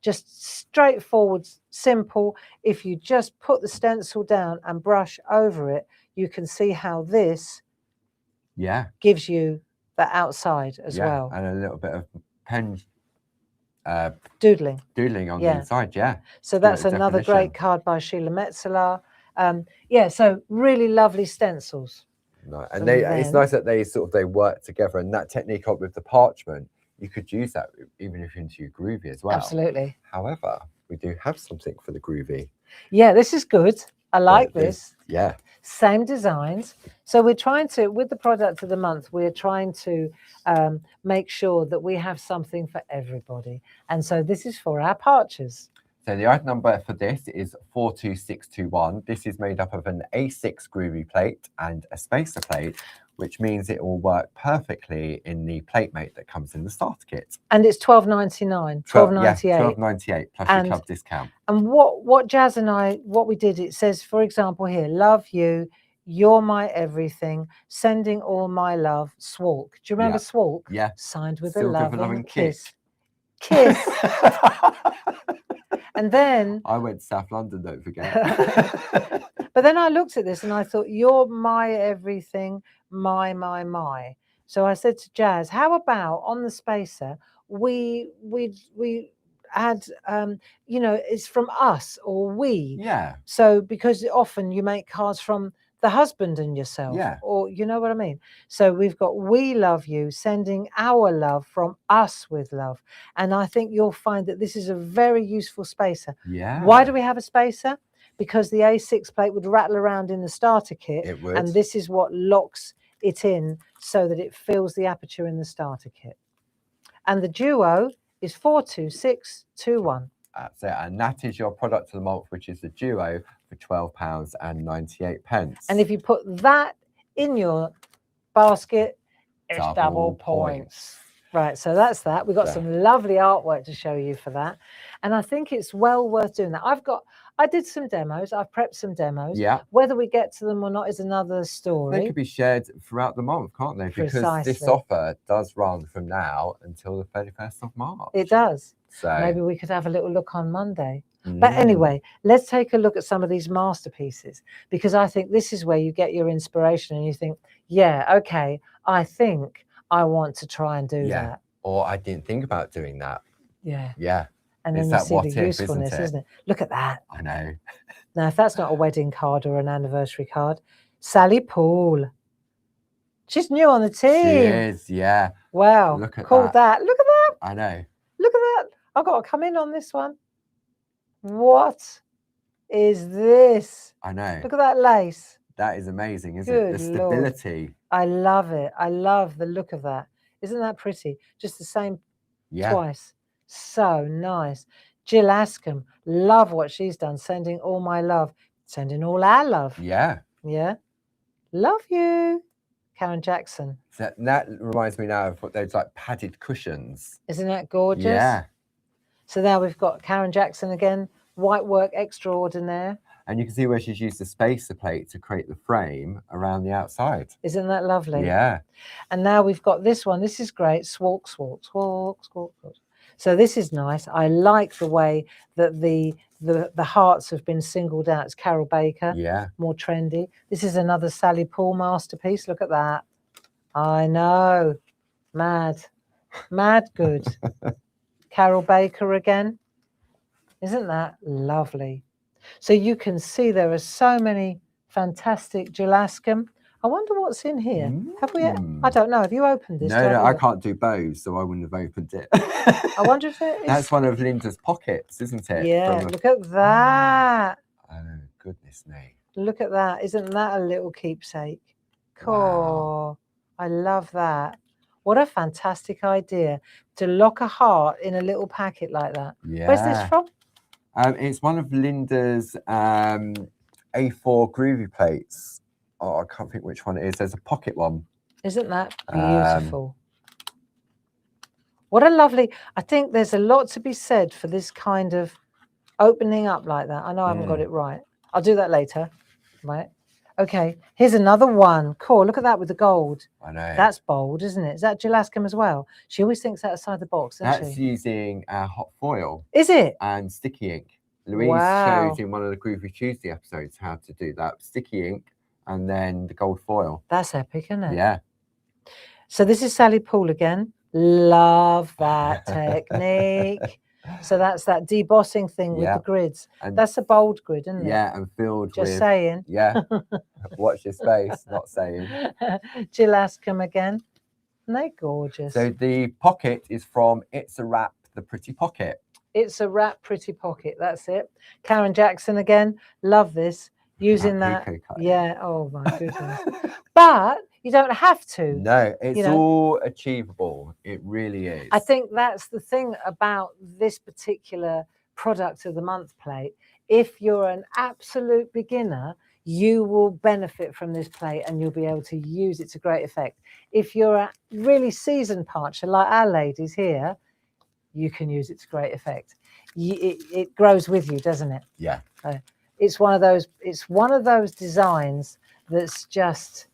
straightforward, simple, if you just put the stencil down and brush over it, you can see how this gives you the outside as well. And a little bit of pen doodling on the inside, So that's another great card by Sheila Metzeler. So really lovely stencils. No, and it's nice that they work together, and that technique with the parchment, you could use that even if you're into your groovy as well. Absolutely. However, we do have something for the groovy. Yeah, this is good. I like this. Yeah. Same designs. So we're trying to, with the product of the month, we're trying to make sure that we have something for everybody. And so this is for our parchers. So the item number for this is 42621. This is made up of an A6 groovy plate and a spacer plate, which means it will work perfectly in the plate mate that comes in the starter kit. And it's $12.99, $12.98. Yeah, $12.98 plus your club discount. And what Jazz and I, what we did, it says, for example here, love you, you're my everything, sending all my love, Swalk. Do you remember Swalk? Yeah. Signed with Still a loving kiss. Kiss. And then I went to South London, don't forget. But then I looked at this and I thought, you're my everything, my. So I said to Jazz, how about on the spacer we add it's from us or we. Yeah. So because often you make cards from the husband and yourself, or you know what I mean. So we've got we love you, sending our love from us with love, and I think you'll find that this is a very useful spacer. Yeah. Why do we have a spacer? Because the A6 plate would rattle around in the starter kit, it would. And this is what locks it in so that it fills the aperture in the starter kit. And the duo is 42621. That's it, and that is your product of the month, which is the duo for £12.98. And if you put that in your basket, it's double points. Right, so that's that. We've got some lovely artwork to show you for that. And I think it's well worth doing that. I did some demos. I've prepped some demos. Yeah. Whether we get to them or not is another story. They could be shared throughout the month, can't they? Because this offer does run from now until the 31st of March. It does. So maybe we could have a little look on Monday. But anyway, let's take a look at some of these masterpieces, because I think this is where you get your inspiration and you think, yeah, okay, I think I want to try and do that. Or I didn't think about doing that. Yeah. Yeah. And then you see the usefulness, isn't it? Look at that. I know. Now, if that's not a wedding card or an anniversary card, Sally Poole. She's new on the She team. is, yeah. Wow. Look at Called that. Look at that. I know. Look at that. I've got to come in on this one. What is this? I know. Look at that lace. That is amazing, isn't it? The Good Lord. stability. I love it. I love the look of that. Isn't that pretty? Just the same twice. So nice. Jill Askham, love what she's done. Sending all my love. Sending all our love. Yeah. Yeah. Love you. Karen Jackson. So that reminds me now of what those like padded cushions. Isn't that gorgeous? Yeah. So now we've got Karen Jackson again. White work extraordinaire. And you can see where she's used the spacer plate to create the frame around the outside. Isn't that lovely? Yeah. And now we've got this one. This is great. Swalk, swalk, swalk, swalk, swalk. So this is nice. I like the way that the hearts have been singled out. It's Carol Baker. Yeah. More trendy. This is another Sally Paul masterpiece. Look at that. I know. Mad. Mad good. Carol Baker again. Isn't that lovely? So you can see there are so many fantastic Jill Askham. I wonder what's in here. Have we? I don't know. Have you opened this? No, I can't do bows, so I wouldn't have opened it. I wonder if it is. That's one of Linda's pockets, isn't it? Yeah, look at that. Oh, goodness me. Look at that. Isn't that a little keepsake? Cool. Wow. I love that. What a fantastic idea to lock a heart in a little packet like that. Yeah. Where's this from? It's one of Linda's A4 groovy plates. Oh, I can't think which one it is. There's a pocket one. Isn't that beautiful? What a lovely... I think there's a lot to be said for this kind of opening up like that. I know I haven't got it right. I'll do that later. Right. Okay. Here's another one. Cool. Look at that with the gold. I know. That's bold, isn't it? Is that Jill Askham as well? She always thinks outside the box, doesn't That's she? using hot foil. Is it? And sticky ink. Louise shows in one of the Groovy Tuesday episodes how to do that. Sticky ink and then the gold foil. That's epic, isn't it? Yeah. So this is Sally Paul again. Love that technique. So that's that debossing thing with the grids. And that's a bold grid, isn't it? Yeah, and filled with... Just saying. Yeah. Watch your space, not saying. Jill Askham again. Isn't they gorgeous? So the pocket is from It's a Wrap, the Pretty Pocket. It's a Wrap Pretty Pocket. That's it. Karen Jackson again. Love this. Using that. Yeah. Oh, my goodness. But you don't have to. No, it's all achievable. It really is. I think that's the thing about this particular product of the month plate. If you're an absolute beginner, you will benefit from this plate and you'll be able to use it to great effect. If you're a really seasoned parcher like our ladies here, you can use it to great effect. It grows with you, doesn't it? Yeah. It's one of those designs that's just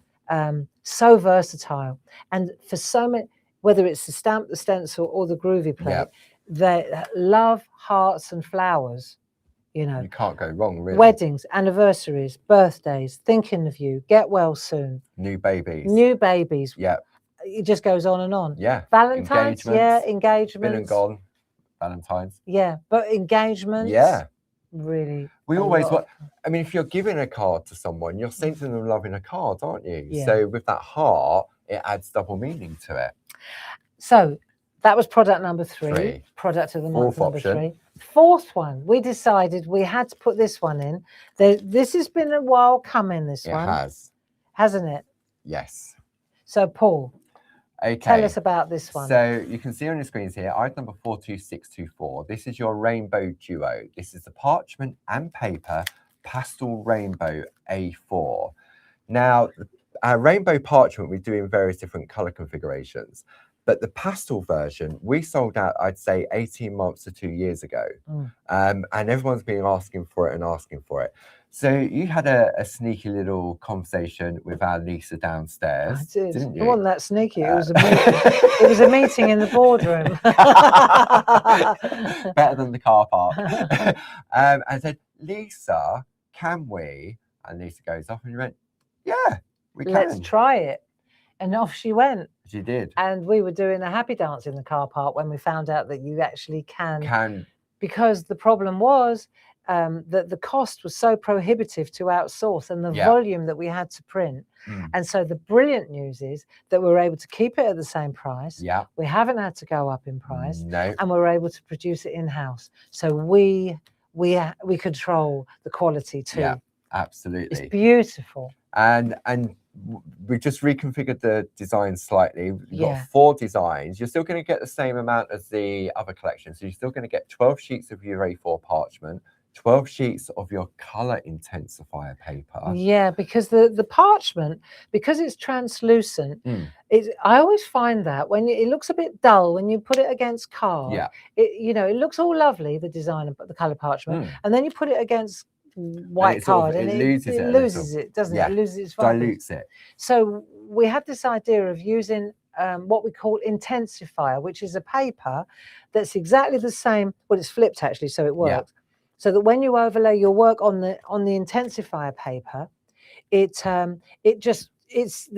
so versatile, and for so many, whether it's the stamp, the stencil, or the groovy plate, they love hearts and flowers. You know, you can't go wrong, really. Weddings, anniversaries, birthdays, thinking of you, get well soon, new babies. Yeah, it just goes on and on. Yeah. Valentine's, engagements. Been and gone. Valentine's. Yeah, but engagements. Yeah. Really. We always want, I mean, if you're giving a card to someone, you're sending them love in a card, aren't you? Yeah. So with that heart, it adds double meaning to it. So that was product number 3. Product of the month number 3. Fourth one, we decided we had to put this one in. This has been a while coming, this one. It has. Hasn't it? Yes. So Paul, tell us about this one. So you can see on your screens here, item number 42624. This is your rainbow duo. This is the parchment and paper pastel rainbow A4. Now, our rainbow parchment we do in various different color configurations, but the pastel version we sold out, I'd say 18 months to 2 years ago. And everyone's been asking for it. So you had a sneaky little conversation with our Lisa downstairs. I did. Didn't you? It wasn't that sneaky. It was a meeting. It was a meeting in the boardroom. Better than the car park. I said, Lisa, can we? And Lisa goes off and you went, yeah, we can. Let's try it. And off she went. She did. And we were doing a happy dance in the car park when we found out that you actually can. Can. Because the problem was that the cost was so prohibitive to outsource and the Yeah. volume that we had to print. And so the brilliant news is that we're able to keep it at the same price. Yeah. We haven't had to go up in price. No. And we're able to produce it in-house. So we control the quality too. Yeah, absolutely. It's beautiful. And we just reconfigured the design slightly. We've got Yeah. 4 designs. You're still going to get the same amount as the other collection. So you're still going to get 12 sheets of your A4 parchment, 12 sheets of your color intensifier paper. Yeah, because the parchment, because it's translucent, I always find that when it looks a bit dull when you put it against card. Yeah. It looks all lovely, the design of the color parchment, and then you put it against white card and it it loses it, doesn't it? It loses its vibrance. Dilutes it. So we had this idea of using what we call intensifier, which is a paper that's exactly the same. Well, it's flipped actually, so it works. So that when you overlay your work on the intensifier paper, it's the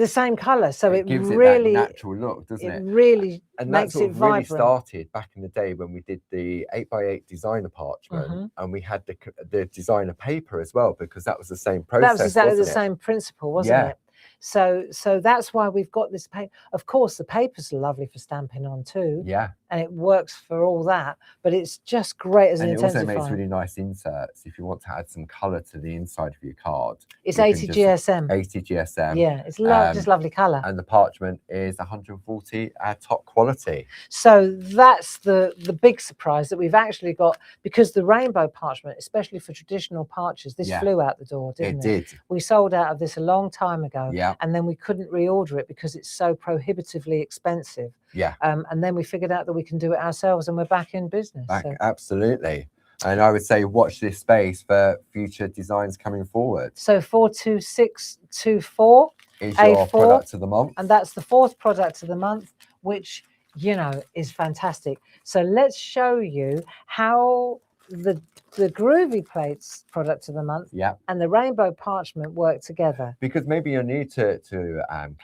same color. So it gives really it that natural look, doesn't it? It really and makes that sort it of really vibrant. started back in the day when we did the 8x8 designer parchment, and we had the designer paper as well, because that was the same process. That was exactly the it? same principle, wasn't it? So that's why we've got this paper. Of course, the papers are lovely for stamping on too. Yeah. And it works for all that, but it's just great as an intensifier. And it also makes really nice inserts if you want to add some color to the inside of your card. It's 80 GSM. 80 GSM. Yeah, it's just lovely color. And the parchment is 140 top quality. So that's the big surprise that we've actually got, because the rainbow parchment, especially for traditional parchers, this flew out the door, didn't it? It did. We sold out of this a long time ago. Yeah. And then we couldn't reorder it because it's so prohibitively expensive. Yeah. And then we figured out that we can do it ourselves, and we're back in business. Absolutely. And I would say watch this space for future designs coming forward. So 42624 is your A4, product of the month. And that's the 4th product of the month, which, is fantastic. So let's show you how the groovy plates product of the month and the rainbow parchment work together. Because maybe you're new to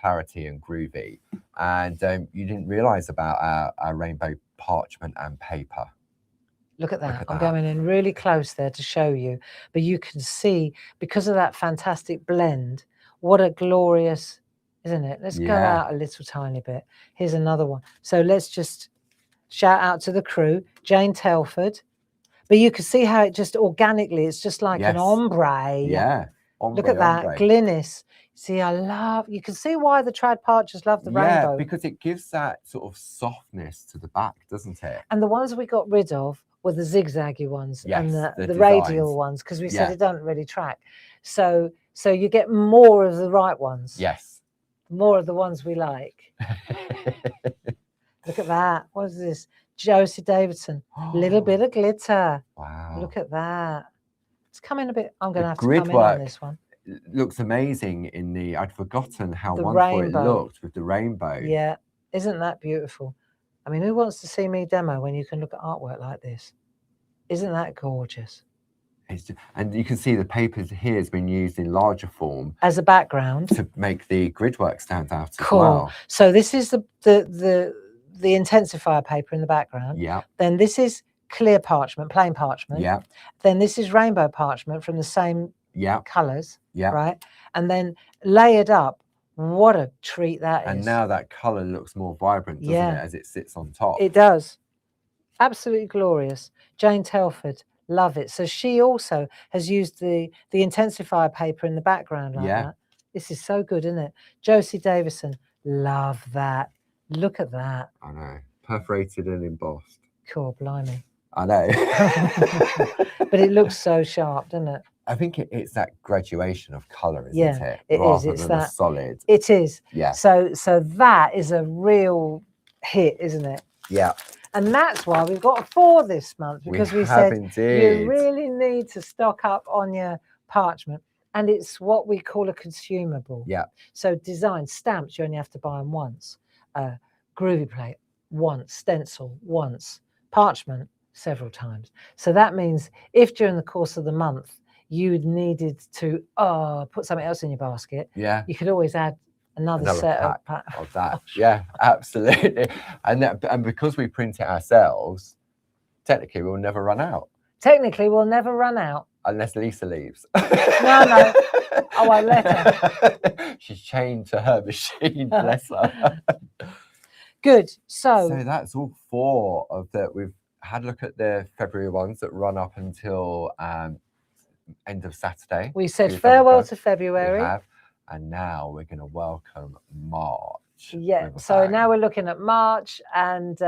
clarity and groovy, and you didn't realize about our rainbow parchment and paper. Look at that. I'm going in really close there to show you, but you can see, because of that fantastic blend, what a glorious, isn't it? Let's go out a little tiny bit. Here's another one. So let's just shout out to the crew, Jane Telford. But you can see how it just organically, it's just like an ombre. Yeah. Look at that, Glynis. See, you can see why the trad parchers love the rainbow. Yeah, because it gives that sort of softness to the back, doesn't it? And the ones we got rid of were the zigzaggy ones and the designs. Radial ones, because we said it don't really track. So you get more of the right ones. Yes. More of the ones we like. Look at that. What is this? Josie Davidson. Little bit of glitter. Wow. Look at that. It's coming a bit. I'm going to have to come in on this one. Looks amazing in the, I'd forgotten how wonderful it looked with the rainbow. Yeah. Isn't that beautiful? I mean, who wants to see me demo when you can look at artwork like this? Isn't that gorgeous? And you can see the paper here has been used in larger form as a background to make the grid work stand out as well. So this is the intensifier paper in the background. Yeah. Then this is clear parchment, plain parchment. Yeah. Then this is rainbow parchment from the same colors. Yeah. Right. And then layered up. What a treat that is. And now that color looks more vibrant, doesn't it, as it sits on top? It does. Absolutely glorious. Jane Telford, love it. So she also has used the intensifier paper in the background like that. This is so good, isn't it? Josie Davison, love that. Look at that. I know. Perforated and embossed. Cool, blimey. I know. But it looks so sharp, doesn't it? I think it's that graduation of colour, isn't it? It is. It's that solid. It is. Yeah. So that is a real hit, isn't it? Yeah. And that's why we've got 4 this month, because we said indeed. You really need to stock up on your parchment. And it's what we call a consumable. Yeah. So design stamps, you only have to buy them once. Groovy plate, once. Stencil, once. Parchment, several times. So that means if during the course of the month you needed to put something else in your basket, you could always add another set of that. Yeah, absolutely. And because we print it ourselves, technically we'll never run out. Technically, we'll never run out. Unless Lisa leaves. No. Oh, I let her. She's chained to her machine, bless her. Good. So that's all 4 of that. We've had a look at the February ones that run up until end of Saturday. We said farewell to We February. have, and now we're going to welcome March. Yeah. So now we're looking at March, and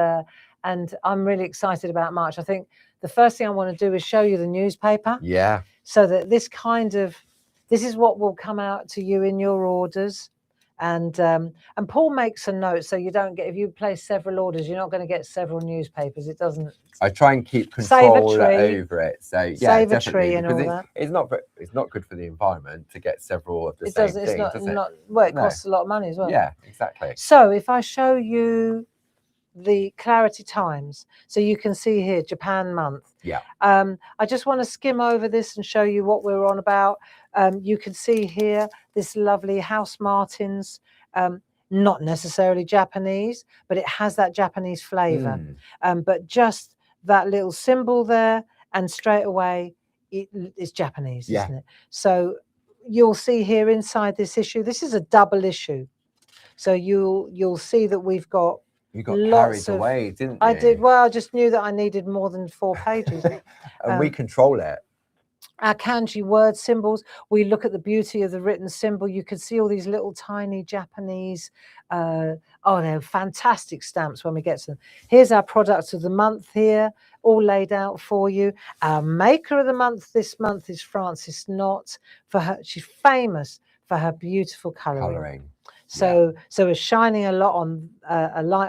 I'm really excited about March. I think the first thing I want to do is show you the newspaper. Yeah. So that this is what will come out to you in your orders. And Paul makes a note, so you don't get, if you place several orders, you're not going to get several newspapers. It doesn't. I try and keep control over it. So yeah, save a definitely, tree and all that. It's not good for the environment to get several of the it same doesn't. thing, It's does not. it? Well, it costs a lot of money as well. Yeah, exactly. So if I show you the Clarity Times, so you can see here Japan month. Yeah. I just want to skim over this and show you what we're on about. You can see here this lovely House Martins, not necessarily Japanese, but it has that Japanese flavor. But just that little symbol there, and straight away it's Japanese, isn't it? So you'll see here inside this issue, this is a double issue. So you'll see that we've got. You got carried away, didn't you? I did. Well, I just knew that I needed more than 4 pages. And we control it. Our kanji word symbols, we look at the beauty of the written symbol. You can see all these little tiny Japanese, they're fantastic stamps when we get to them. Here's our products of the month here, all laid out for you. Our maker of the month this month is Frances Knott. She's famous for her beautiful colouring. So it's shining a light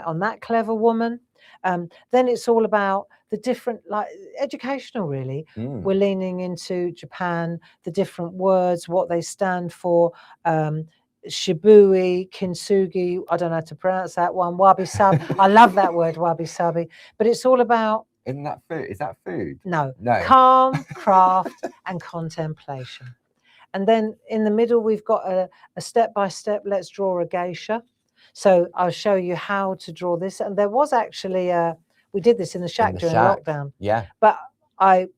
on that clever woman. Then it's all about the different, like educational, really. We're leaning into Japan, the different words, what they stand for. Shibui, kintsugi, I don't know how to pronounce that one. Wabi sabi. I love that word, wabi sabi. But it's all about. Isn't that food? Is that food? No. Calm, craft, and contemplation. And then in the middle, we've got a step-by-step, let's draw a geisha. So I'll show you how to draw this. And there was actually, we did this in the shack during lockdown. Yeah. But I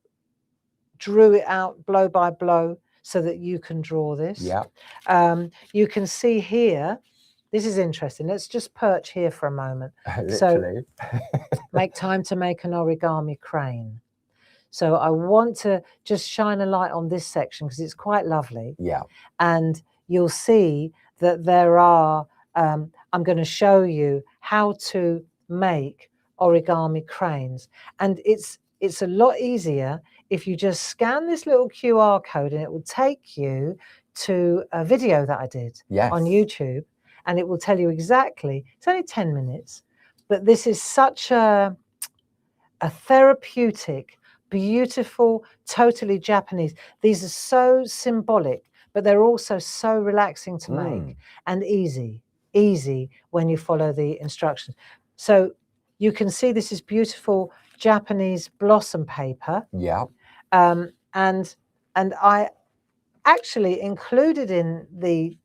drew it out blow by blow so that you can draw this. Yeah. You can see here, this is interesting. Let's just perch here for a moment. Literally. So make time to make an origami crane. So I want to just shine a light on this section because it's quite lovely. Yeah. And you'll see that there are, I'm going to show you how to make origami cranes. And it's a lot easier if you just scan this little QR code, and it will take you to a video that I did on YouTube. And it will tell you exactly, it's only 10 minutes, but this is such a therapeutic, beautiful, totally Japanese. These are so symbolic, but they're also so relaxing to make and easy when you follow the instructions. So you can see this is beautiful Japanese blossom paper. Yeah. And I actually included in the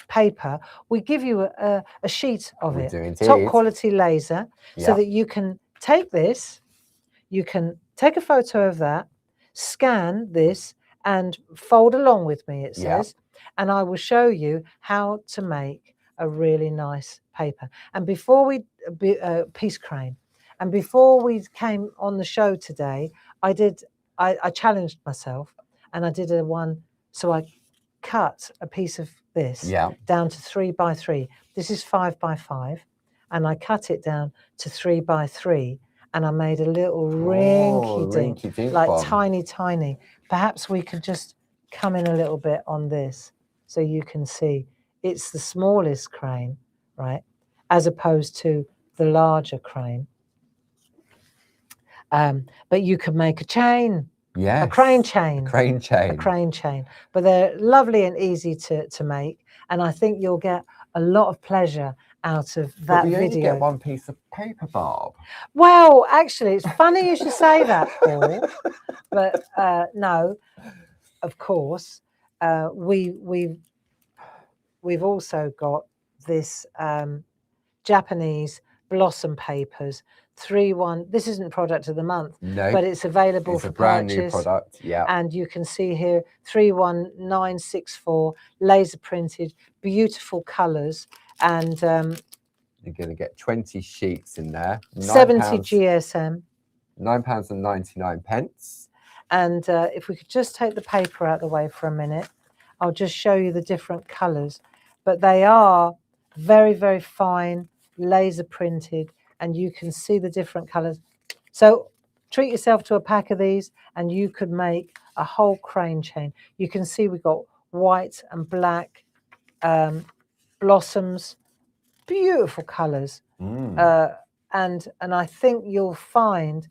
paper, we give you a sheet of it, top quality laser, so that you can take this. You can take a photo of that, scan this, and fold along with me, it says, and I will show you how to make a really nice paper. And before we, piece crane, and before we came on the show today, I challenged myself, and I did a one, so I cut a piece of this down to 3 by 3. This is 5 by 5, and I cut it down to 3 by 3. And I made a little rinky dink, like tiny. Perhaps we could just come in a little bit on this so you can see it's the smallest crane, right? As opposed to the larger crane. But you could make a chain. A crane chain. A crane chain. But they're lovely and easy to make. And I think you'll get a lot of pleasure out of that but we video. Only get one piece of paper, Barb. Well, actually, it's funny you should say that, Paul. But no, of course, we've also got this Japanese blossom papers 3-1. This isn't product of the month, No, but it's available it's for a brand purchase. new product. Yeah. And you can see here 31964 laser printed, beautiful colours, and you're going to get 20 sheets in there. 70 GSM. £9.99. And if we could just take the paper out of the way for a minute, I'll just show you the different colours. But they are very, very fine, laser printed, and you can see the different colours. So treat yourself to a pack of these and you could make a whole crane chain. You can see we've got white and black blossoms, beautiful colours. And I think you'll find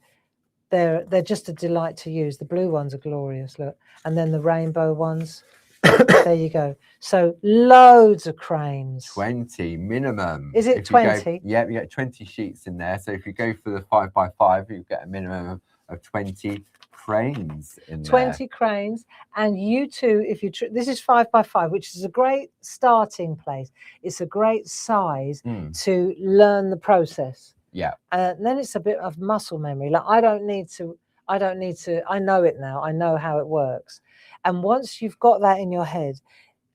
they're just a delight to use. The blue ones are glorious, look. And then the rainbow ones. There you go. So loads of cranes. 20 minimum. Is it 20? Yeah, you get 20 sheets in there. So if you go for the 5x5, you get a minimum of 20 cranes in 20 cranes. And you too, if you this is 5x5, which is a great starting place. It's a great size to learn the process. Yeah. And then it's a bit of muscle memory. Like I know it now. I know how it works. And once you've got that in your head,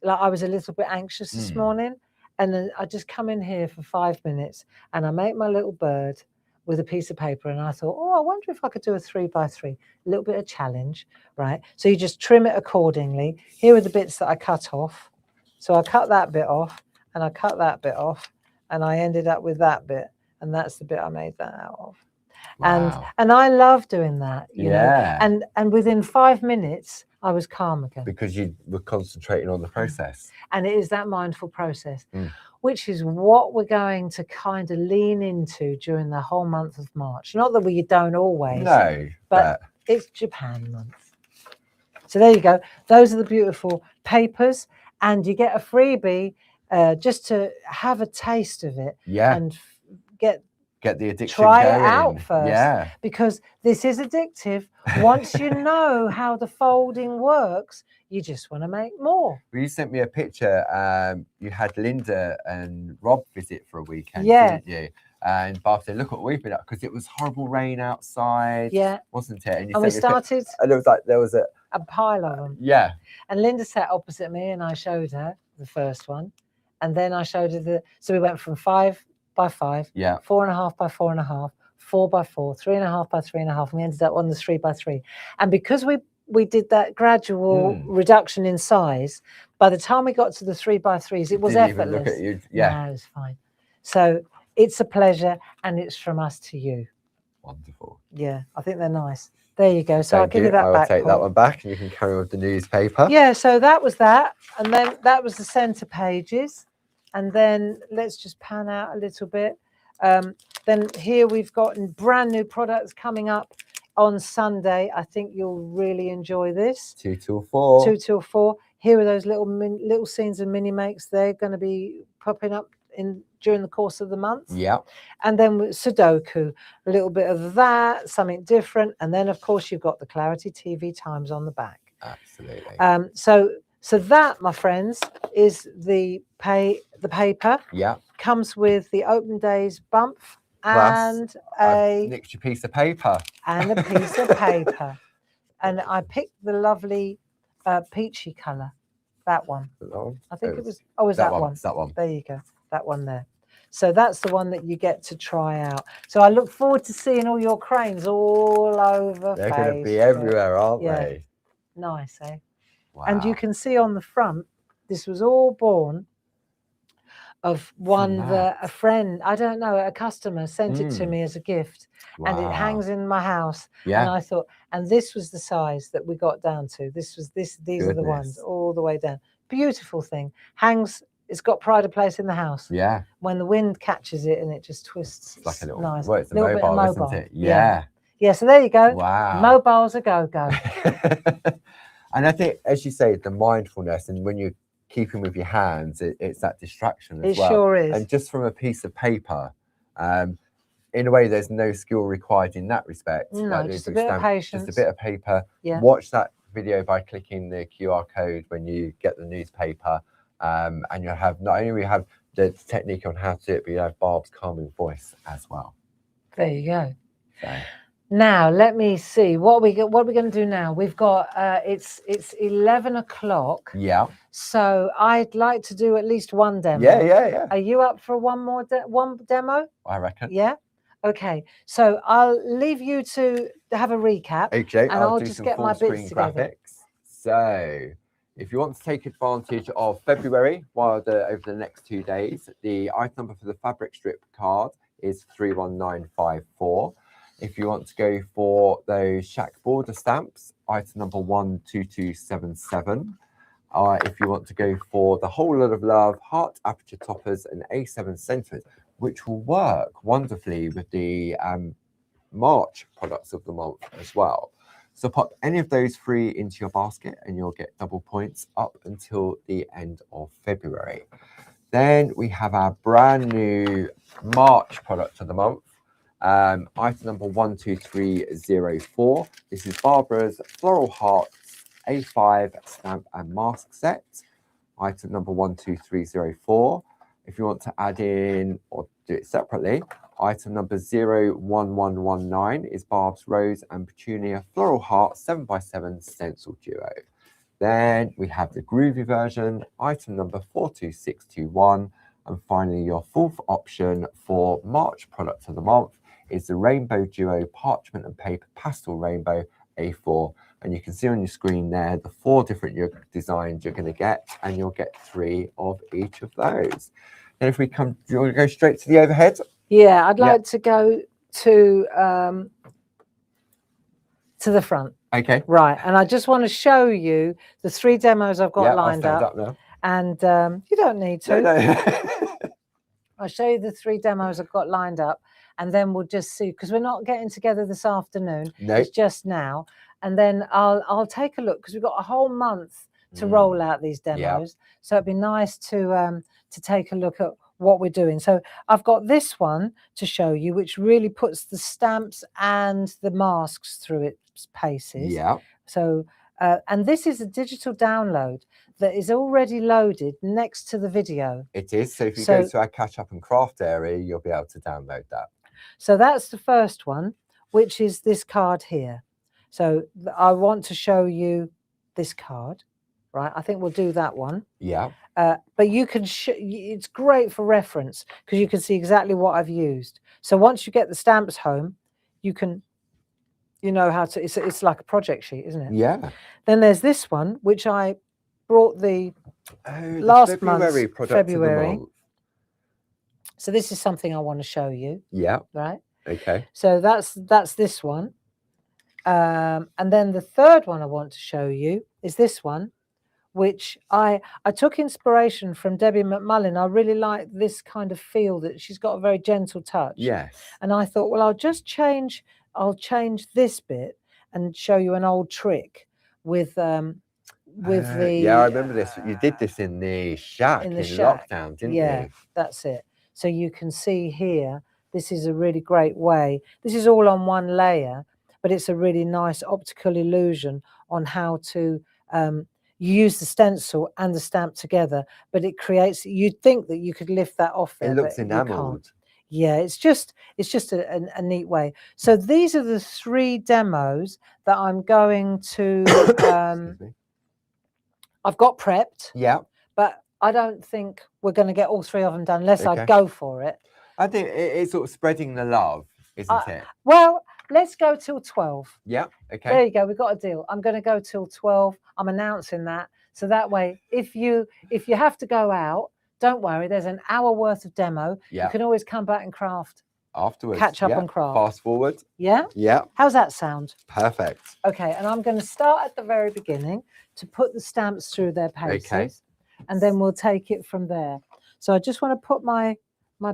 like I was a little bit anxious this morning, and then I just come in here for 5 minutes and I make my little bird with a piece of paper, and I thought, oh, I wonder if I could do a 3x3, a little bit of challenge, right? So you just trim it accordingly. Here are the bits that I cut off. So I cut that bit off and I cut that bit off, and I ended up with that bit. And that's the bit I made that out of. Wow. And I love doing that, you know. And within 5 minutes, I was calm again. Because you were concentrating on the process. And it is that mindful process, which is what we're going to kind of lean into during the whole month of March. Not that we don't always. No. But it's Japan month. So there you go. Those are the beautiful papers. And you get a freebie just to have a taste of it. Yeah. And get the addiction try going. It out first. Yeah. Because this is addictive. Once you know how the folding works, you just want to make more. Well, you sent me a picture. You had Linda and Rob visit for a weekend, didn't you? And Bob said, look what we've been up, because it was horrible rain outside, wasn't it? And we started, and there was a pile of them. Yeah. And Linda sat opposite me and I showed her the first one. And then I showed her so we went from 5x5, 4.5x4.5, 4x4, 3.5x3.5, and we ended up on the 3x3. And because we did that gradual reduction in size, by the time we got to the 3x3s, it was effortless. Look at you. Yeah. No, it was fine. So it's a pleasure, and it's from us to you. Wonderful. Yeah, I think they're nice. There you go. So I'll give you that back. I'll take that one back, and you can carry on with the newspaper. Yeah, so that was that. And then that was the centre pages. And then let's just pan out a little bit. Then here we've got brand new products coming up on Sunday. I think you'll really enjoy this. 2 till 4. 2 till 4. Here are those little scenes and mini makes. They're going to be popping up during the course of the month. Yeah. And then with Sudoku, a little bit of that, something different. And then, of course, you've got the Clarity TV Times on the back. Absolutely. So that, my friends, is the paper. Yeah. Comes with the Open Days bump and an extra piece of paper. And a piece of paper. And I picked the lovely peachy colour. That one. I think it was. Oh, is that one? It's that one. There you go. That one there. So that's the one that you get to try out. So I look forward to seeing all your cranes all over. They're going to be everywhere, aren't they? Nice, eh? Wow. And you can see on the front, this was all born of one that a friend, I don't know, a customer sent it to me as a gift. Wow. And it hangs in my house. Yeah. And I thought, and this was the size that we got down to. These are the ones all the way down. Beautiful thing. Hangs, it's got pride of place in the house. Yeah. When the wind catches it and it just twists. It's like a little, nice. Well, it's a mobile, isn't it? Yeah. Yeah, so there you go. Wow. Mobile's a go-go. And I think, as you say, the mindfulness, and when you're keeping with your hands, it's that distraction as well. It sure is. And just from a piece of paper, in a way, there's no skill required in that respect. No, like just a bit of patience. Just a bit of paper. Yeah. Watch that video by clicking the QR code when you get the newspaper, and you'll have, not only we have the technique on how to do it, but you have Barb's calming voice as well. There you go. So. Now let me see what we what are we going to do now. We've got it's 11 o'clock. Yeah. So I'd like to do at least one demo. Yeah. Are you up for one more one demo? I reckon. Yeah. Okay. So I'll leave you to have a recap. Okay. And I'll just get my bits together. Graphics. So, if you want to take advantage of February over the next 2 days, the item number for the fabric strip card is 31954. If you want to go for those Shack border stamps, item number 12277. If you want to go for the whole lot of love, heart aperture toppers and A7 centers, which will work wonderfully with the March products of the month as well. So pop any of those 3 into your basket and you'll get double points up until the end of February. Then we have our brand new March product of the month. Item number 12304. This is Barbara's Floral Hearts A5 stamp and mask set. Item number 12304. If you want to add in or do it separately, item number 01119 is Barb's Rose and Petunia Floral Heart 7x7 stencil duo. Then we have the groovy version, item number 42621. And finally, your 4th option for March product of the month is the Rainbow Duo Parchment and Paper Pastel Rainbow A4. And you can see on your screen there the 4 different designs you're going to get, and you'll get 3 of each of those. And if we come, do you want to go straight to the overhead? Yeah, I'd like to go to the front. Okay. Right, and I just want to show you the 3 demos I've got lined I'll stand up. up now. And you don't need to. No. I'll show you the 3 demos I've got lined up, and then we'll just see, because we're not getting together this afternoon. No. It's just now. And then I'll take a look, because we've got a whole month to roll out these demos. Yeah. So it'd be nice to take a look at what we're doing. So I've got this one to show you, which really puts the stamps and the masks through its paces. Yeah. So and this is a digital download that is already loaded next to the video. It is. So if you go to our catch up and craft area, you'll be able to download that. So that's the first one, which is this card here. So I want to show you this card, right? I think we'll do that one. Yeah. But you can, it's great for reference, because you can see exactly what I've used. So once you get the stamps home, you can, you know how to, it's like a project sheet, isn't it? Yeah. Then there's this one, which I brought the last month's February. So this is something I want to show you. Yeah. Right. Okay. So that's this one. And then the third one I want to show you is this one, which I took inspiration from Debbie McMullin. I really like this kind of feel that she's got a very gentle touch. Yes. And I thought, well, I'll change this bit and show you an old trick with the yeah, I remember this. You did this in the shack in lockdown, didn't you? Yeah, that's it. So you can see here, this is a really great way. This is all on one layer, but it's a really nice optical illusion on how to use the stencil and the stamp together, but it creates, you'd think that you could lift that off there. It looks enameled. Yeah, it's just a neat way. So these are the 3 demos that I'm going to I've got prepped. Yeah. But I don't think we're going to get all 3 of them done unless I go for it. I think it's sort of spreading the love, isn't it? Well, let's go till 12. Yeah. Okay. There you go. We've got a deal. I'm going to go till 12. I'm announcing that. So that way, if you have to go out, don't worry. There's an hour worth of demo. Yeah. You can always come back and craft afterwards. Catch up and craft. Fast forward. Yeah? Yeah. How's that sound? Perfect. Okay. And I'm going to start at the very beginning to put the stamps through their paces. Okay. And then we'll take it from there. So I just want to put my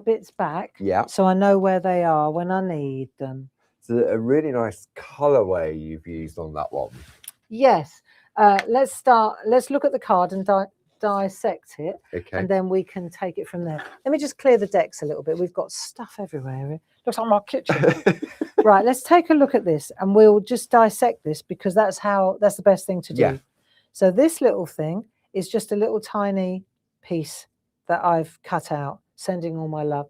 bits back. Yeah. So I know where they are when I need them. It's a really nice colorway you've used on that one. Yes. Let's look at the card and dissect it. Okay. And then we can take it from there. Let me just clear the decks a little bit. We've got stuff everywhere. It looks like my kitchen. Right, let's take a look at this and we'll just dissect this, because that's the best thing to do. Yeah. So this little thing is just a little tiny piece that I've cut out, sending all my love,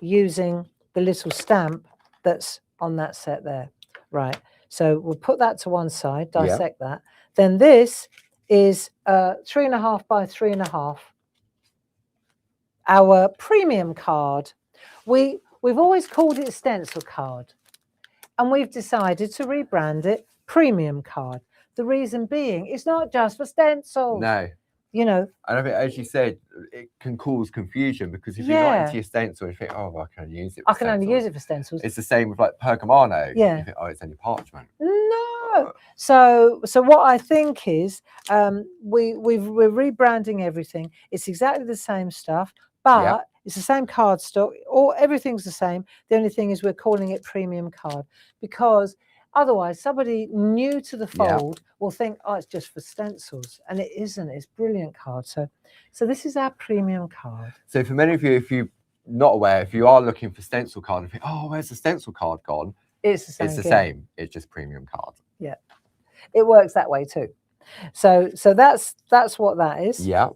using the little stamp that's on that set there. Right. So we'll put that to one side, dissect that. Then this is 3.5 by 3.5. Our premium card. We've always called it stencil card, and we've decided to rebrand it premium card. The reason being, it's not just for stencils. No. You know. And I think, as you said, it can cause confusion, because if you're not into your stencil, you think, oh, well, I can only use it for I can only use it for stencils. It's the same with like pergamano. Yeah. You think, oh, it's only parchment. No. So what I think is we're rebranding everything. It's exactly the same stuff, but it's the same cardstock, or everything's the same. The only thing is we're calling it premium card, because otherwise somebody new to the fold will think, oh, it's just for stencils, and it isn't. It's brilliant card. So this is our premium card. So for many of you, if you're not aware, if you are looking for stencil card and think, oh, where's the stencil card gone? It's the same. It's the same. It's just premium card. Yeah, it works that way too. So that's what that is. Yeah.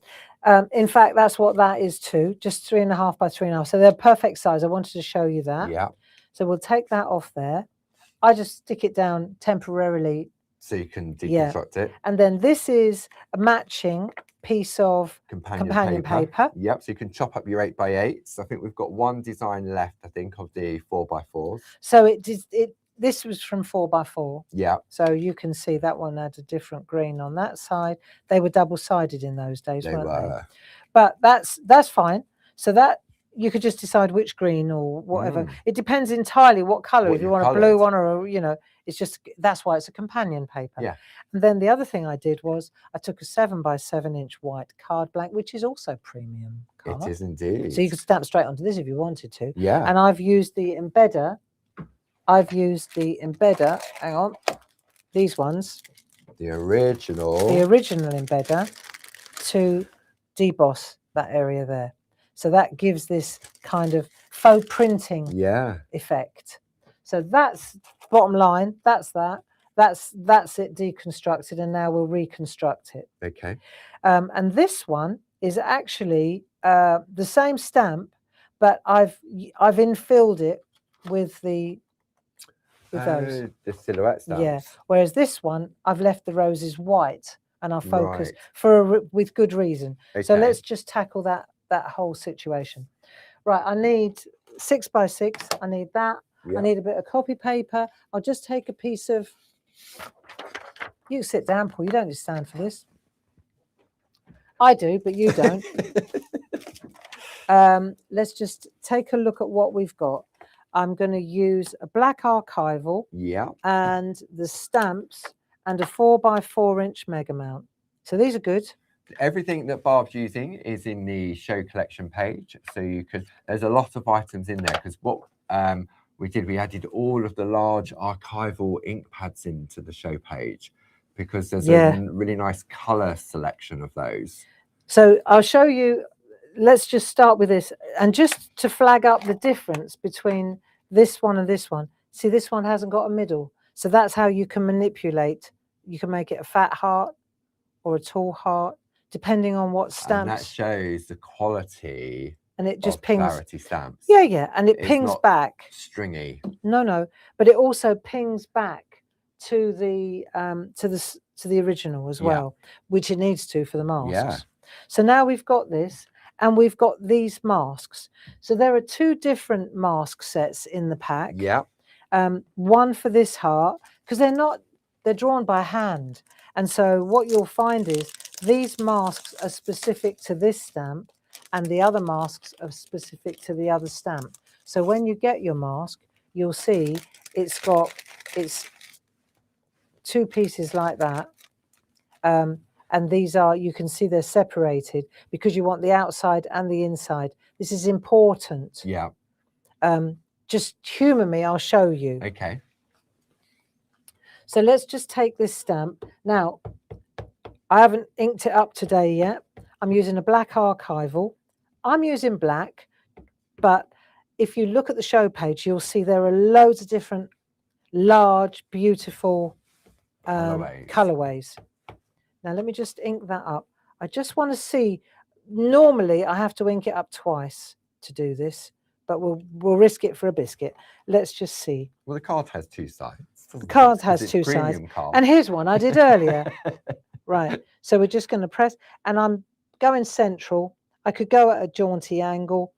In fact, that's what that is too. Just 3.5 by 3.5. So they're perfect size. I wanted to show you that. Yeah. So we'll take that off there. I just stick it down temporarily, so you can deconstruct it. And then this is a matching piece of companion paper. Yep. So you can chop up your 8x8s. I think we've got one design left, I think, of the 4x4s. So this was from 4x4. Yeah. So you can see that one had a different green on that side. They were double-sided in those days, weren't they? But that's fine. So that you could just decide which green or whatever. It depends entirely what color. If you want a blue one, or it's just, that's why it's a companion paper. Yeah. And then the other thing I did was I took a 7 by 7 inch white card blank, which is also premium card. It is indeed. So you could stamp straight onto this if you wanted to. Yeah. And I've used the embedder. Hang on, these ones. The original embedder to deboss that area there. So that gives this kind of faux printing effect. So that's bottom line. That's it deconstructed, and now we'll reconstruct it. Okay. And this one is actually the same stamp, but I've infilled it with those. The silhouette stamps. Yeah. Whereas this one, I've left the roses white, and I'll focus with good reason. Okay. So let's just tackle that whole situation. Right. I need 6 by 6. I need that. Yeah. I need a bit of copy paper. I'll just take a piece of. You sit down, Paul. You don't need to stand for this. I do, but you don't. Let's just take a look at what we've got. I'm going to use a black archival and the stamps and a 4 by 4 inch mega mount. So these are good. Everything that Barb's using is in the show collection page. So you can, there's a lot of items in there, because what we added all of the large archival ink pads into the show page, because there's a really nice color selection of those. So I'll show you. Let's just start with this, and just to flag up the difference between this one and this one. See, this one hasn't got a middle, so that's how you can manipulate. You can make it a fat heart or a tall heart, depending on what stamps. And that shows the quality. And it just pings. Clarity stamps. Yeah, and it pings back. Stringy. No, but it also pings back to the original as well, which it needs to for the masks. Yeah. So now we've got this. And we've got these masks. So there are 2 different mask sets in the pack. Yeah. One for this heart, because they're drawn by hand. And so what you'll find is these masks are specific to this stamp, and the other masks are specific to the other stamp. So when you get your mask, you'll see it's 2 pieces like that. And these are, you can see they're separated because you want the outside and the inside. This is important. Yeah. Just humour me, I'll show you. Okay. So let's just take this stamp. Now, I haven't inked it up today yet. I'm using a black archival. I'm using black, but if you look at the show page, you'll see there are loads of different large, beautiful colorways. Now, let me just ink that up. I just want to see, normally I have to ink it up twice to do this, but we'll risk it for a biscuit. Let's just see. Well, the card has two sides. The card has 'Cause it's two sides. premium card. And here's one I did earlier. Right. So we're just going to press, and I'm going central. I could go at a jaunty angle,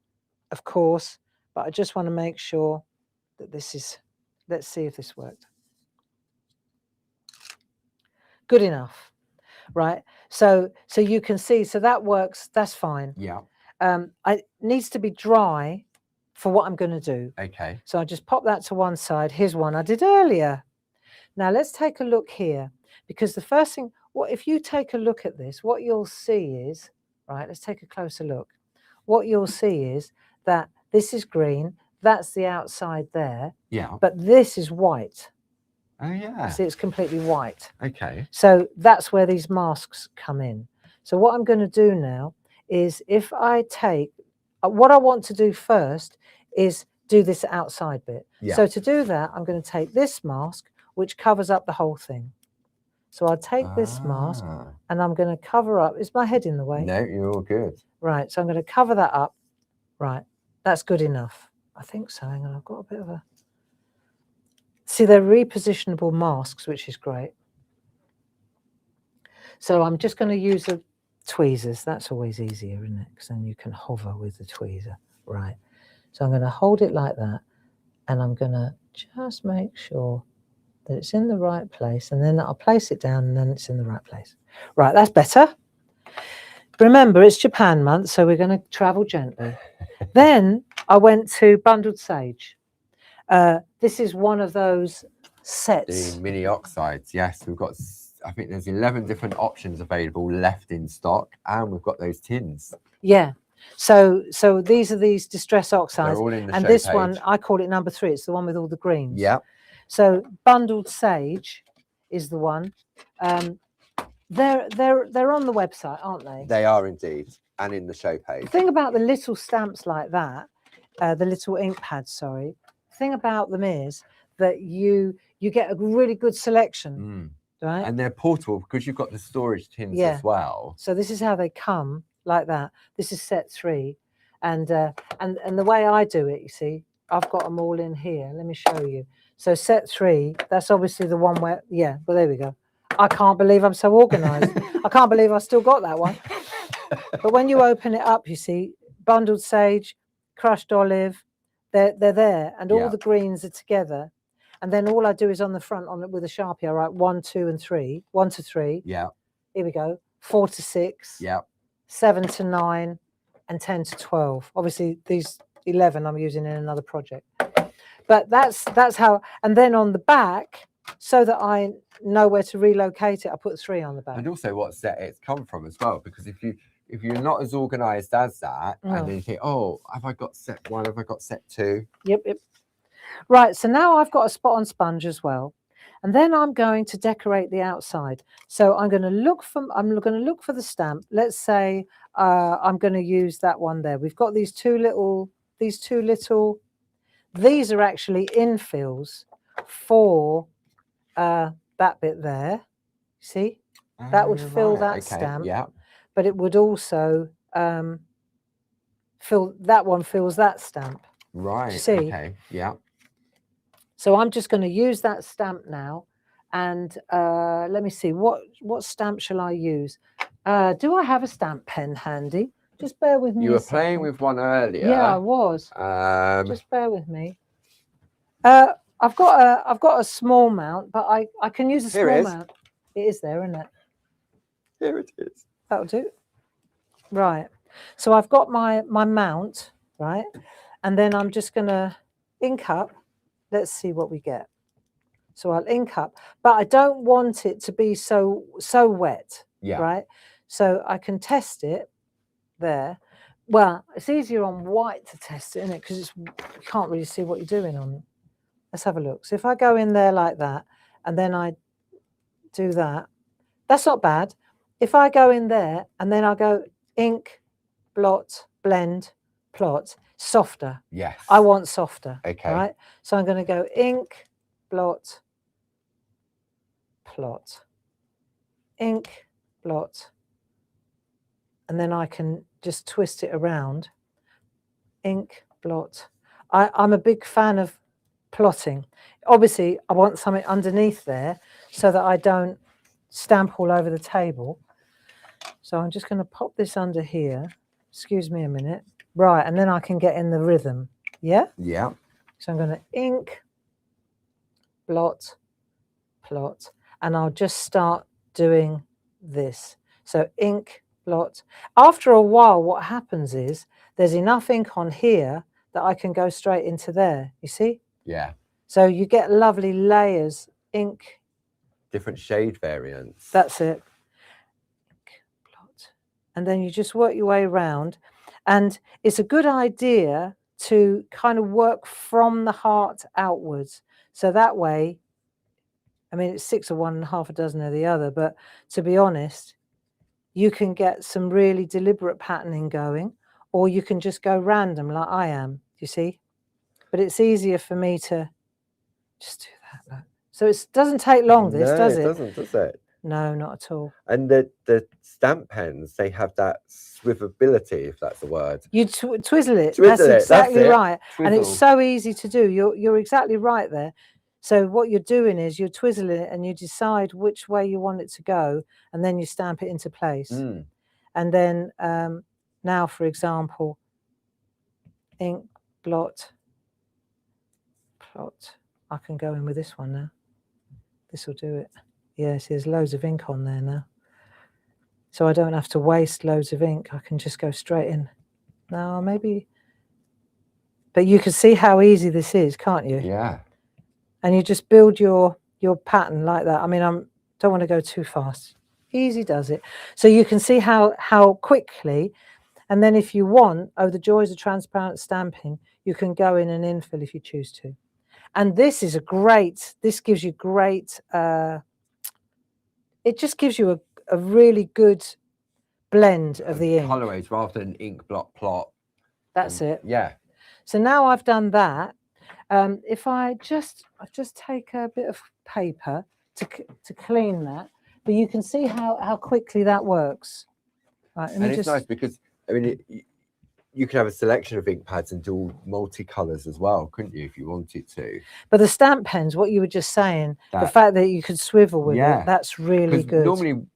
of course, but I just want to make sure that this is, let's see if this worked. Good enough. Right. So you can see, so that works. That's fine. Yeah. It needs to be dry for what I'm going to do. Okay. So I just pop that to one side. Here's one I did earlier. Now let's take a look here, because the first thing, what if you take a look at this, what you'll see is, right, let's take a closer look. What you'll see is that this is green, that's the outside there. Yeah. But this is white. Oh yeah. See, it's completely white. Okay. So that's where these masks come in. So what I'm going to do now is, if I take, what I want to do first is do this outside bit. Yeah. So to do that, I'm going to take this mask, which covers up the whole thing. So I'll take this mask and I'm going to cover up. Is my head in the way? No, you're all good. Right. So I'm going to cover that up. Right. That's good enough. I think so. Hang on. I've got a bit of a... See, they're repositionable masks, which is great. So I'm just going to use the tweezers. That's always easier, isn't it? Because then you can hover with the tweezer. Right. So I'm going to hold it like that. And I'm going to just make sure that it's in the right place, and then I'll place it down, and then it's in the right place. Right, that's better. Remember, it's Japan month, so we're going to travel gently. Then I went to bundled sage. This is one of those sets. The mini oxides, yes. We've got, I think there's 11 different options available left in stock, and we've got those tins. Yeah. So these are these distress oxides. They're all in the and show this page. one, I call it number 3. It's the one with all the greens. Yeah. So bundled sage is the one. They're on the website, aren't they? They are indeed, and in the show page. The thing about the little stamps like that, the little ink pads, sorry. The thing about them is that you get a really good selection, right? And they're portable because you've got the storage tins as well. So this is how they come, like that. This is set 3, and the way I do it, you see, I've got them all in here. Let me show you. So set 3, that's obviously the one where, yeah, well, there we go. I can't believe I'm so organized. I can't believe I still got that one. But when you open it up, you see, bundled sage, crushed olive, they're there, and all the greens are together. And then all I do is on the front, on it with a Sharpie, I write 1, 2, and 3. 1 to 3. Yeah. Here we go. 4 to 6. Yeah. 7 to 9, and 10 to 12. Obviously, these 11 I'm using in another project. But that's how, and then on the back, so that I know where to relocate it, I put 3 on the back. And also what set it's come from as well, because if you're not as organized as that, and then you think, oh, have I got set 1? Have I got set 2? Yep. Right, so now I've got a spot on sponge as well. And then I'm going to decorate the outside. So I'm going to look for the stamp. Let's say I'm going to use that one there. We've got these two little, these are actually infills for that bit there. See, that would fill that stamp. Yeah. But it would also fill, that one fills that stamp. Right. See? Okay. Yeah. So I'm just going to use that stamp now, and let me see, what stamp shall I use? Do I have a stamp pen handy? Just bear with me. You were playing with one earlier. Yeah, I was. Just bear with me. I've got a small mount, but I can use a small mount. It is there, isn't it? Here it is. That'll do. Right. So I've got my mount, right, and then I'm just going to ink up. Let's see what we get. So I'll ink up, but I don't want it to be so wet. Yeah. Right. So I can test it there. Well, it's easier on white to test it, isn't it? Because you can't really see what you're doing on. Let's have a look. So if I go in there like that, and then I do that, that's not bad. If I go in there and then I go ink, blot, blend, plot, softer. Yes. I want softer. Okay. Right. So I'm going to go ink, blot, plot, ink, blot, and then I can just twist it around. Ink, blot. I'm a big fan of plotting. Obviously, I want something underneath there so that I don't stamp all over the table. So I'm just going to pop this under here. Excuse me a minute. Right, and then I can get in the rhythm. Yeah? Yeah. So I'm going to ink, blot, plot, and I'll just start doing this. So ink, blot. After a while, what happens is there's enough ink on here that I can go straight into there. You see? Yeah. So you get lovely layers, ink. Different shade variants. That's it. Ink, blot. And then you just work your way around. And it's a good idea to kind of work from the heart outwards. So that way, I mean, it's 6 of one and half a dozen of the other, but to be honest, you can get some really deliberate patterning going, or you can just go random like I am, you see? But it's easier for me to just do that. Look. So it doesn't take long, this, does it? No, it doesn't, does it? No, not at all. And the stamp pens, they have that swivelability, if that's the word. You twizzle it. Twizzle That's exactly right. Twizzle. And it's so easy to do. You're exactly right there. So what you're doing is you're twizzling it and you decide which way you want it to go, and then you stamp it into place. Mm. And then now, for example, ink, blot, plot. I can go in with this one now. This will do it. Yes, there's loads of ink on there now. So I don't have to waste loads of ink. I can just go straight in. Now, maybe... But you can see how easy this is, can't you? Yeah. And you just build your pattern like that. I mean, don't want to go too fast. Easy does it. So you can see how quickly, and then if you want, oh, the joys of transparent stamping, you can go in and infill if you choose to. And this is this gives you great, it just gives you a really good blend of the ink. Colorways rather than ink, blot, plot. That's it. Yeah. So now I've done that. If I just take a bit of paper to clean that, but you can see how quickly that works. Right, and it's nice because, I mean, you can have a selection of ink pads and do multicolours as well, couldn't you, if you wanted to? But the stamp pens, what you were just saying, the fact that you could swivel with it, that's really good. Normally,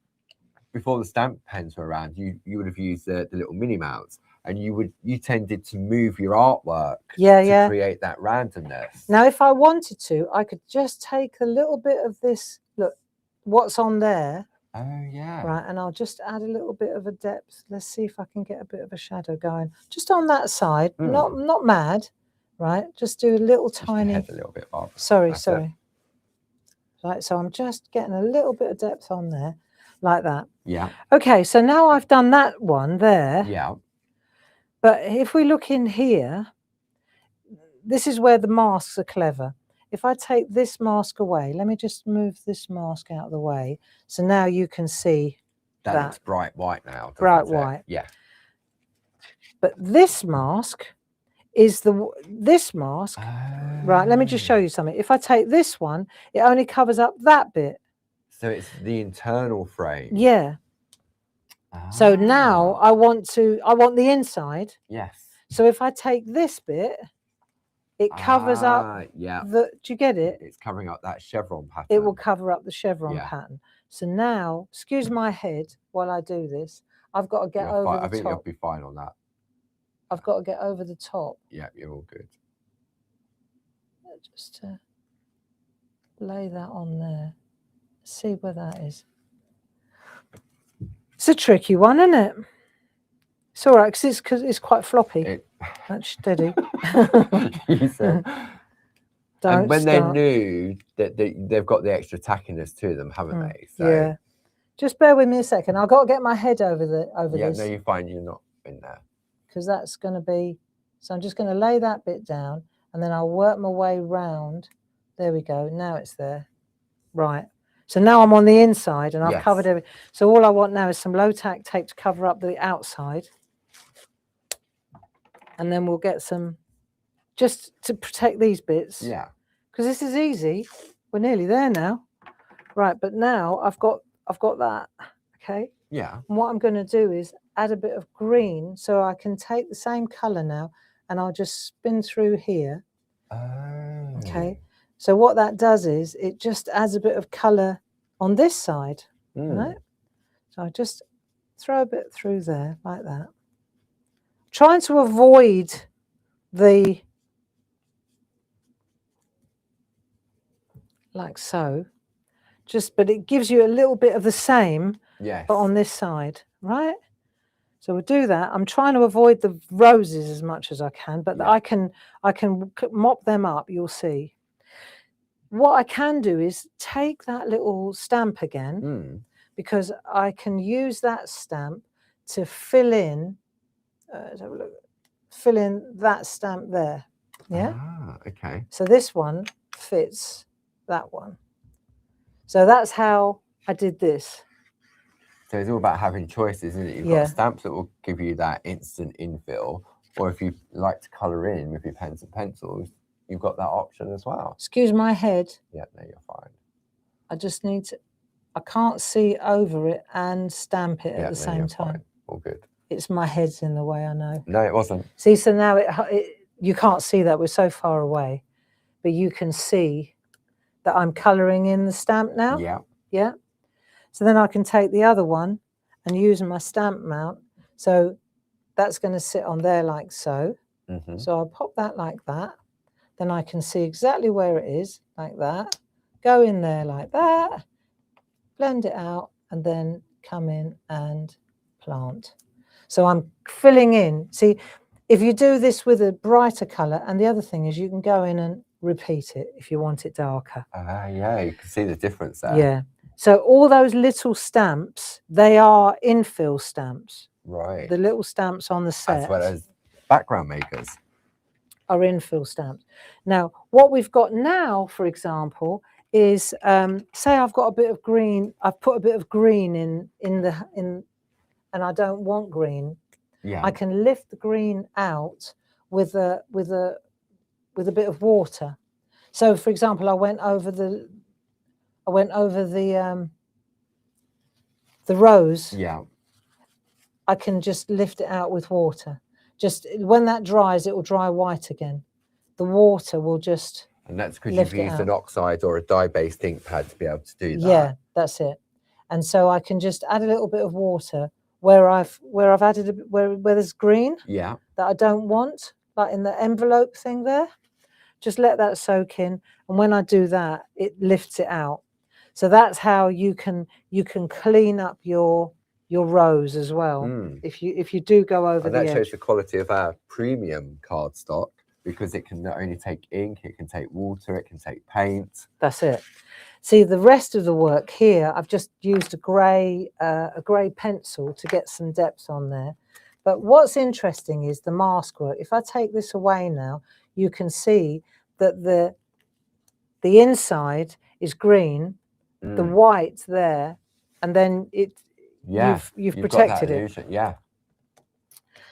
before the stamp pens were around, you would have used the little mini mounts, and you tended to move your artwork to create that randomness. Now, if I wanted to, I could just take a little bit of this, look, what's on there. Oh, yeah. Right, and I'll just add a little bit of a depth. Let's see if I can get a bit of a shadow going. Just on that side, not mad, right? Just do a little tiny... Head a little bit, Bob. Sorry. Right, so I'm just getting a little bit of depth on there, like that. Yeah. Okay, so now I've done that one there. Yeah. But if we look in here, this is where the masks are clever. If I take this mask away, let me just move this mask out of the way. So now you can see that looks bright white now. Bright white. Yeah. But this mask is this mask. Right, let me just show you something. If I take this one, it only covers up that bit. So it's the internal frame. Yeah. So now I want the inside. Yes. So if I take this bit, it covers up do you get it? It's covering up that chevron pattern. It will cover up the chevron pattern. So now, excuse my head while I do this. I've got to get over the top. I think you'll be fine on that. I've got to get over the top. Yeah, you're all good. Just to lay that on there. See where that is. It's a tricky one, isn't it? It's all right because it's quite floppy. That's steady. You said. And when they're new, they've got the extra tackiness to them, haven't they? So. Yeah. Just bear with me a second. I've got to get my head over this. Yeah, no, you're fine. You're not in there. Because that's going to be... So I'm just going to lay that bit down, and then I'll work my way round. There we go. Now it's there. Right. So now I'm on the inside, and I've covered everything. So all I want now is some low-tack tape to cover up the outside. And then we'll get some, just to protect these bits. Yeah. Because this is easy. We're nearly there now. Right, but now I've got that. Okay. Yeah. And what I'm going to do is add a bit of green, so I can take the same colour now and I'll just spin through here. Oh. Okay, so what that does is it just adds a bit of colour on this side, right? So I just throw a bit through there like that, trying to avoid the, like so, just, but it gives you a little bit of the same, Yes. but on this side, right? So we'll do that. I'm trying to avoid the roses as much as I can, but Yeah. I can mop them up, you'll see. What I can do is take that little stamp again, because I can use that stamp to fill in, let's have a look, fill in that stamp there. Yeah. Ah, okay. So this one fits that one. So that's how I did this. So it's all about having choices, isn't it? You've got stamps that will give you that instant infill, or if you like to colour in with your pens and pencils, you've got that option as well. Excuse my head. Yeah, no, you're fine. I just need to, I can't see over it and stamp it at the same time. Fine. All good. It's my head's in the way, I know. No, it wasn't. See, so now you can't see that, we're so far away, but you can see that I'm colouring in the stamp now. Yeah. Yeah. So then I can take the other one and use my stamp mount. So that's going to sit on there like so. So I'll pop that like that. Then I can see exactly where it is, like that. Go in there like that, blend it out, and then come in and plant. So I'm filling in. See, if you do this with a brighter colour, and the other thing is you can go in and repeat it if you want it darker. Yeah, you can see the difference there. Yeah. So all those little stamps, they are infill stamps. Right. The little stamps on the set. As well as background makers. Are infill stamps. Now, what we've got now, for example, is say I've got a bit of green. I've put a bit of green in, and I don't want green. Yeah. I can lift the green out with a bit of water. So, for example, I went over the rose. Yeah. I can just lift it out with water. Just when that dries, it will dry white again. The water will just. And that's because you've used an oxide or a dye-based ink pad to be able to do that. Yeah, that's it. And so I can just add a little bit of water where I've added where there's green. Yeah. That I don't want, like in the envelope thing there. Just let that soak in, and when I do that, it lifts it out. So that's how you can clean up your rose as well. If you do go over the edge. And that shows the quality of our premium cardstock, because it can not only take ink, it can take water, it can take paint. That's it. See, the rest of the work here, I've just used a grey pencil to get some depth on there. But what's interesting is the mask work. If I take this away now, you can see that the inside is green, the white there, and then you've protected it. Yeah.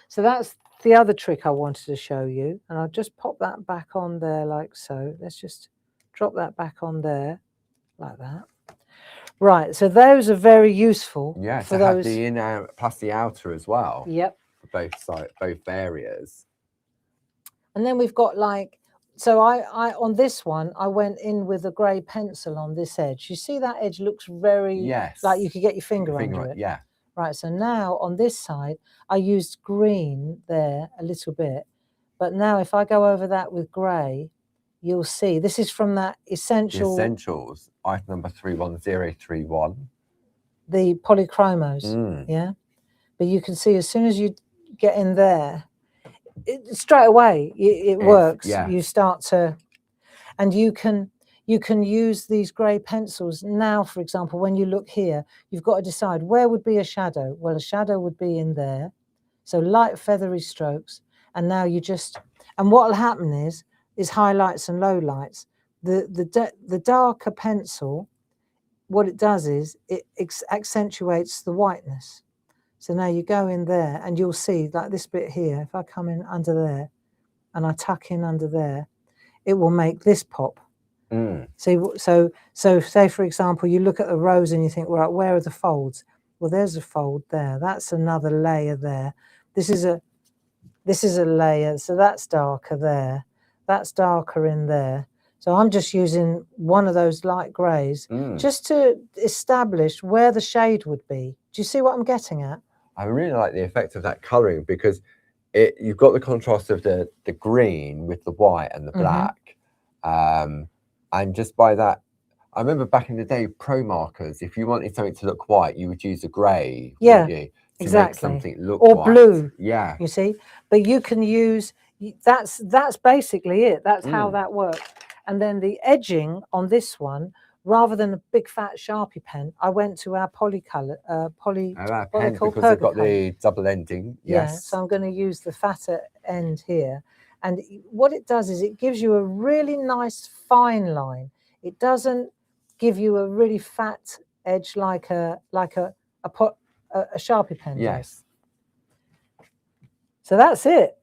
So that's the other trick I wanted to show you, and I'll just pop that back on there like so. Let's just drop that back on there like that. Right, so those are very useful. Yeah, for to have those. the inner plus the outer as well. Yep. For both areas. And then we've got like, so I on this one, I went in with a grey pencil on this edge. You see that edge looks very, like you could get your finger under it. Yeah. Right, so now on this side, I used green there a little bit. But now if I go over that with grey, you'll see, this is from that Essentials, item number 31031. The polychromos, yeah? But you can see as soon as you get in there, straight away it works. Yeah. You start to, and you can use these grey pencils now. For example, when you look here, you've got to decide where would be a shadow. Well, a shadow would be in there, so light feathery strokes. And now you just, and what will happen is highlights and lowlights. The darker pencil, what it does is it accentuates the whiteness. So now you go in there and you'll see like this bit here, if I come in under there and I tuck in under there, it will make this pop. So say, for example, you look at the rose and you think, right, where are the folds? Well, there's a fold there. That's another layer there. This is this is a layer, so that's darker there, that's darker in there. So I'm just using one of those light greys just to establish where the shade would be. Do you see what I'm getting at? I really like the effect of that colouring, because you've got the contrast of the green with the white and the black. And just by that, I remember back in the day, pro markers, if you wanted something to look white, you would use a grey, wouldn't you? To make something look or white. Blue. Yeah. You see? But you can use, that's basically it. That's how that works. And then the edging on this one, rather than a big fat Sharpie pen, I went to our polycolour, pen, because they've got the double ending. Yes. Yeah, so I'm going to use the fatter end here. And what it does is it gives you a really nice fine line. It doesn't give you a really fat edge like a Sharpie pen does. So that's it.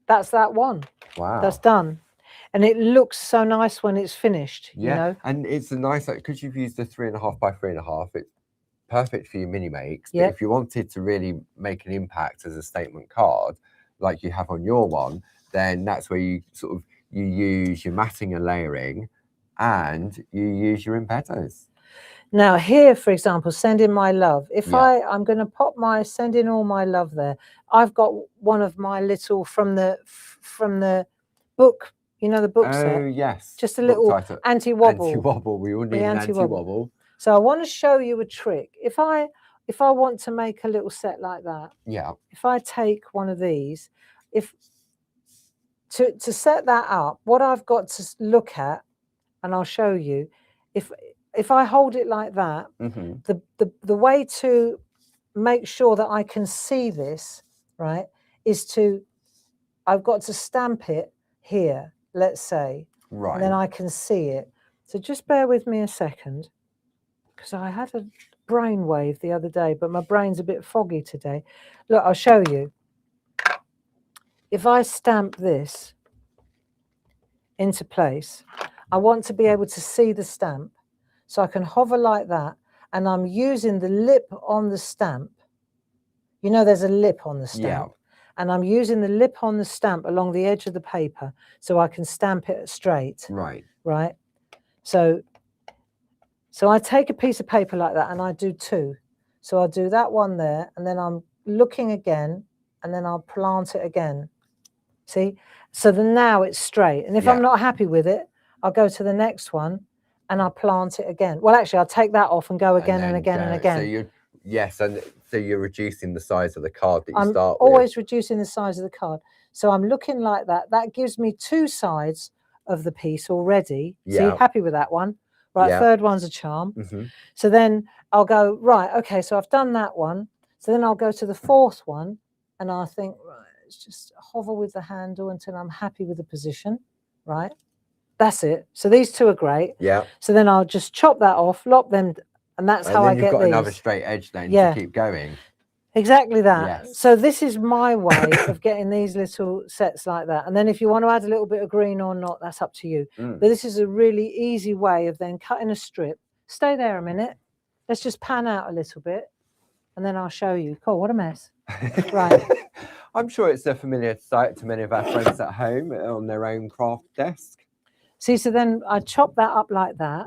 That's that one. Wow. That's done. And it looks so nice when it's finished. Yeah, you know? And it's a nice, because you've used the 3.5 by 3.5, it's perfect for your mini makes. But Yeah. if you wanted to really make an impact as a statement card, like you have on your one, then that's where you you use your matting and layering, and you use your embedders. Now here, for example, send in my love. If I'm going to pop my send in all my love there. I've got one of my little from the book. You know the book set? Oh, yes. Just a little anti-wobble. Anti-wobble. We all need an anti-wobble. So I want to show you a trick. If I want to make a little set like that, if I take one of these, to set that up, what I've got to look at, and I'll show you, if I hold it like that, the way to make sure that I can see this, right, is I've got to stamp it here, let's say, and then I can see it. So just bear with me a second, because I had a brainwave the other day, but my brain's a bit foggy today. Look, I'll show you. If I stamp this into place, I want to be able to see the stamp. So I can hover like that, and I'm using the lip on the stamp. You know there's a lip on the stamp. And I'm using the lip on the stamp along the edge of the paper so I can stamp it straight. Right? So I take a piece of paper like that and I do two. So I'll do that one there, and then I'm looking again, and then I'll plant it again. See? So then now it's straight. And if I'm not happy with it, I'll go to the next one and I'll plant it again. Well, actually, I'll take that off and go again and again and again. So so you're reducing the size of the card that you start with. I'm always reducing the size of the card. So I'm looking like that. That gives me two sides of the piece already. See, happy with that one? Right, third one's a charm. So then I'll go, right, okay, so I've done that one. So then I'll go to the fourth one, and I'll think, right, let's just hover with the handle until I'm happy with the position, right? That's it. So these two are great. So then I'll just chop that off, lop them, and that's how I get these. You've got another straight edge then to keep going. Exactly that. So this is my way of getting these little sets like that. And then if you want to add a little bit of green or not, that's up to you. But this is a really easy way of then cutting a strip. Stay there a minute. Let's just pan out a little bit, and then I'll show you. Cool, what a mess. Right. I'm sure it's a familiar sight to many of our friends at home on their own craft desk. See, so then I chop that up like that.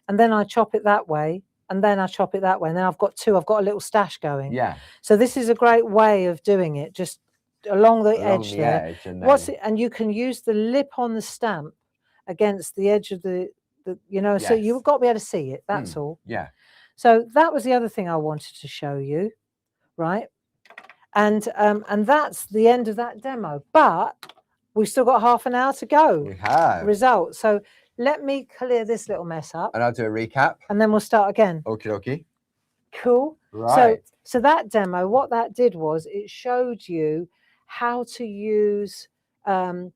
And then I chop it that way. And then I chop it that way. And then I've got two. I've got a little stash going. So this is a great way of doing it, just along the edge there. And you can use the lip on the stamp against the edge of the so you've got to be able to see it. That's all. So that was the other thing I wanted to show you, right? And that's the end of that demo. But we've still got half an hour to go. We have. Result. So let me clear this little mess up. And I'll do a recap. And then we'll start again. Okie dokie. Cool. Right. So that demo, what that did was it showed you how to use the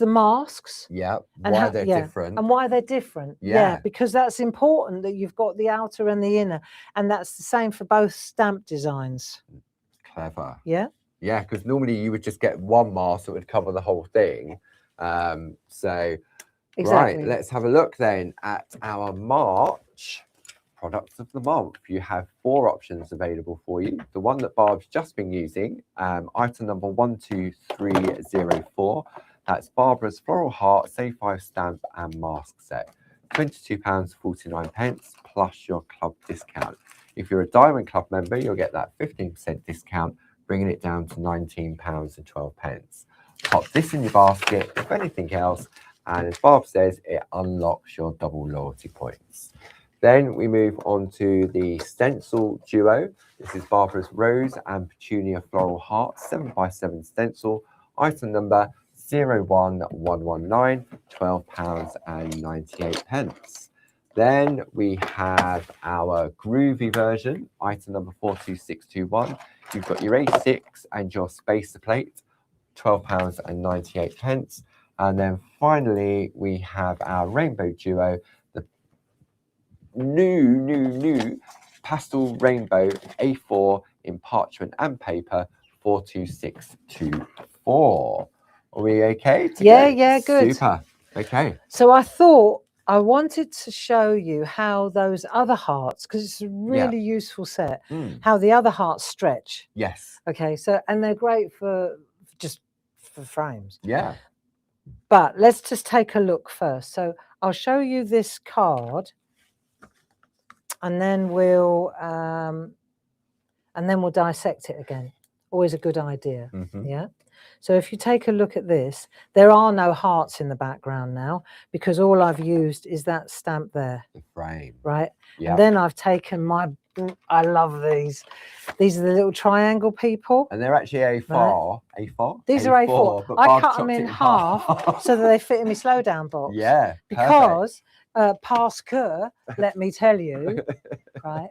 masks. And why they're different. And why they're different. Because that's important that you've got the outer and the inner. And that's the same for both stamp designs. Clever. Yeah, because normally you would just get one mask that would cover the whole thing. Right, let's have a look then at our March products of the month. You have 4 options available for you. The one that Barb's just been using, item number 12304. That's Barbara's Floral Heart Save 5 stamp and mask set. £22.49 plus your club discount. If you're a Diamond Club member, you'll get that 15% discount, bringing it down to £19.12. Pop this in your basket, if anything else, and as Barb says, it unlocks your double loyalty points. Then we move on to the stencil duo. This is Barbara's Rose and Petunia Floral Heart 7x7 stencil, item number 01119, £12.98. Then we have our groovy version, item number 42621. You've got your A6 and your spacer plate, £12.98. And then finally, we have our rainbow duo, the new pastel rainbow A4 in parchment and paper, 42624. Are we okay? Yeah, good. Super. Okay. So I thought I wanted to show you how those other hearts, because it's a really useful set, how the other hearts stretch. Yes. Okay, so, and they're great for frames. Yeah. But let's just take a look first. So I'll show you this card, and then we'll dissect it again. Always a good idea. Yeah. So if you take a look at this, there are no hearts in the background now, because all I've used is that stamp there. The frame. Right. Yeah. And then I've taken I love these. These are the little triangle people. And they're actually A4. Right. A4? These are A4. But I cut them in half so that they fit in my slow down box. Yeah. Because parce que, let me tell you, right,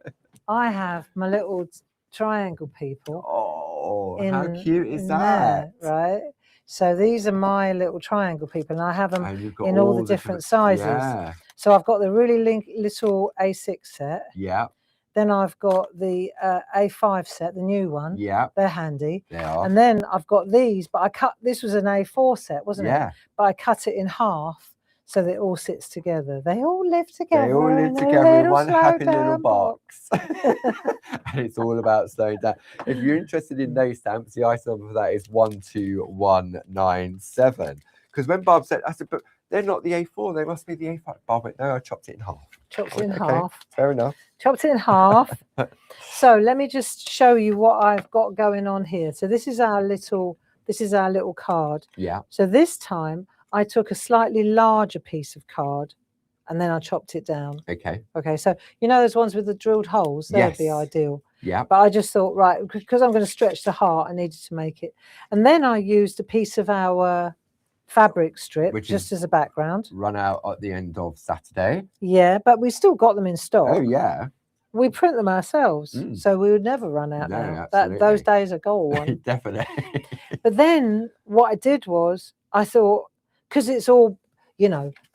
I have my little triangle people. Oh, how cute is that? There, right? So these are my little triangle people, and I have them in all the different sizes. Yeah. So I've got the really little A6 set. Yeah. Then I've got the A5 set, the new one. Yeah. They're handy. They are. And then I've got these, but this was an A4 set, wasn't it? Yeah. But I cut it in half so that it all sits together. They all live together. They all live together in one happy little box. And it's all about slowing down. If you're interested in those stamps, the item number for that is 12197. Because when Barb said, I said, but they're not the A4, they must be the A5. Barb went, no, I chopped it in half. Chopped it in half. Fair enough. Chopped it in half. So let me just show you what I've got going on here. So this is our little card. Yeah. So this time I took a slightly larger piece of card and then I chopped it down. Okay. Okay. So you know those ones with the drilled holes? They'd be ideal. Yeah. But I just thought, right, because I'm going to stretch the heart, I needed to make it. And then I used a piece of our fabric strip, which just as a background. Run out at the end of Saturday. Yeah, but we still got them in stock. Oh, yeah. We print them ourselves, so we would never run out now. Those days are gone. Definitely. But then what I did was I thought, because it's all,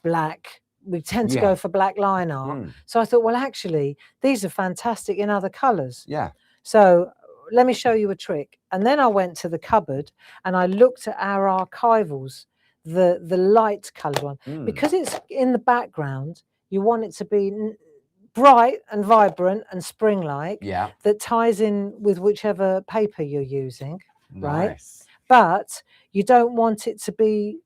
black, we tend to go for black line art. So I thought, well, actually, these are fantastic in other colours. Yeah. So let me show you a trick. And then I went to the cupboard and I looked at our archivals, the light coloured one. Because it's in the background, you want it to be bright and vibrant and spring-like. Yeah. That ties in with whichever paper you're using. Right? Nice. But you don't want it to be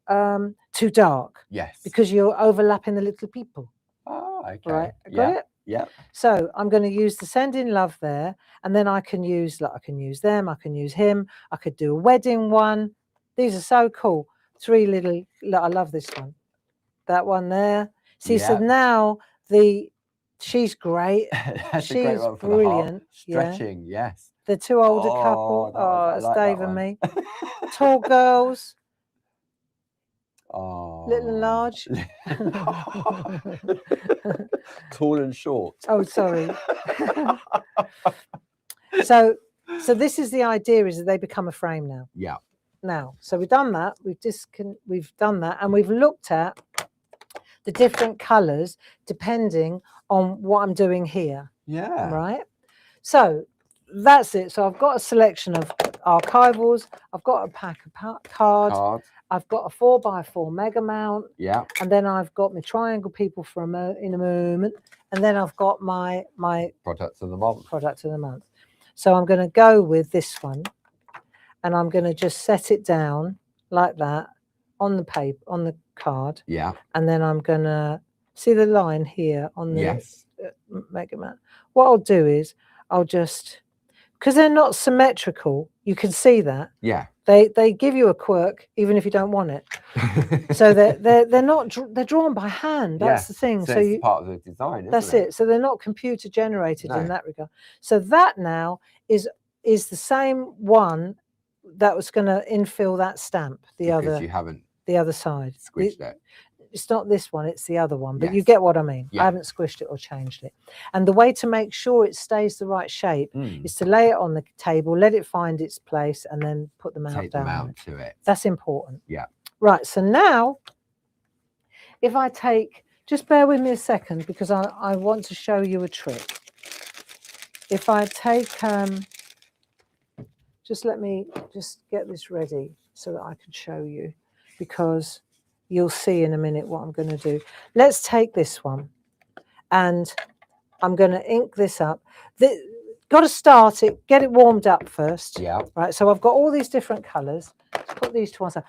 too dark. Yes. Because you're overlapping the little people. Oh, okay. Right. Got it? Yeah. So I'm going to use the Send in Love there, and then I can use them, I can use him, I could do a wedding one. These are so cool. 3 little, I love this one. That one there. See, so now she's great. That's she's a great one for brilliant. The heart. Stretching, yes. The 2 older couple. It's like Dave and me. Tall girls. Oh. Little and large. Tall and short. Oh, sorry. So this is the idea, is that they become a frame now. Yeah. Now, so we've done that. We've done that, and we've looked at the different colours depending on what I'm doing here. Yeah. Right. So that's it. So I've got a selection of archivals. I've got a pack of cards. I've got a 4x4 mega mount. Yeah. And then I've got my triangle people in a moment. and then I've got my Products of the month. product of the month. So I'm going to go with this one, and I'm going to just set it down like that on the paper, on the card. Yeah. And then I'm going to see the line here on the Yes. Mega Man. What I'll do is I'll just, because they're not symmetrical, you can see that. Yeah. They give you a quirk even if you don't want it. So they're not they're drawn by hand. That's the thing. So it's part of the design, isn't that's it? it. So they're not computer generated No. in that regard. So that now is the same one that was going to infill that stamp. Because you haven't the other side. squished it. It's not this one, it's the other one, but you Yes. get what I mean. Yeah. I haven't squished it or changed it. And the way to make sure it stays the right shape is to lay it on the table, let it find its place, and then put the mount Take down. the mount to it. That's important. Yeah. Right, so now, if I take, just bear with me a second, because I want to show you a trick. If I take, just let me just get this ready so that I can show you, because you'll see in a minute what I'm going to do. Let's take this one, and I'm going to ink this up. Got to start it, get it warmed up first. Yeah. Right, so I've got all these different colours. Let's put these to one side.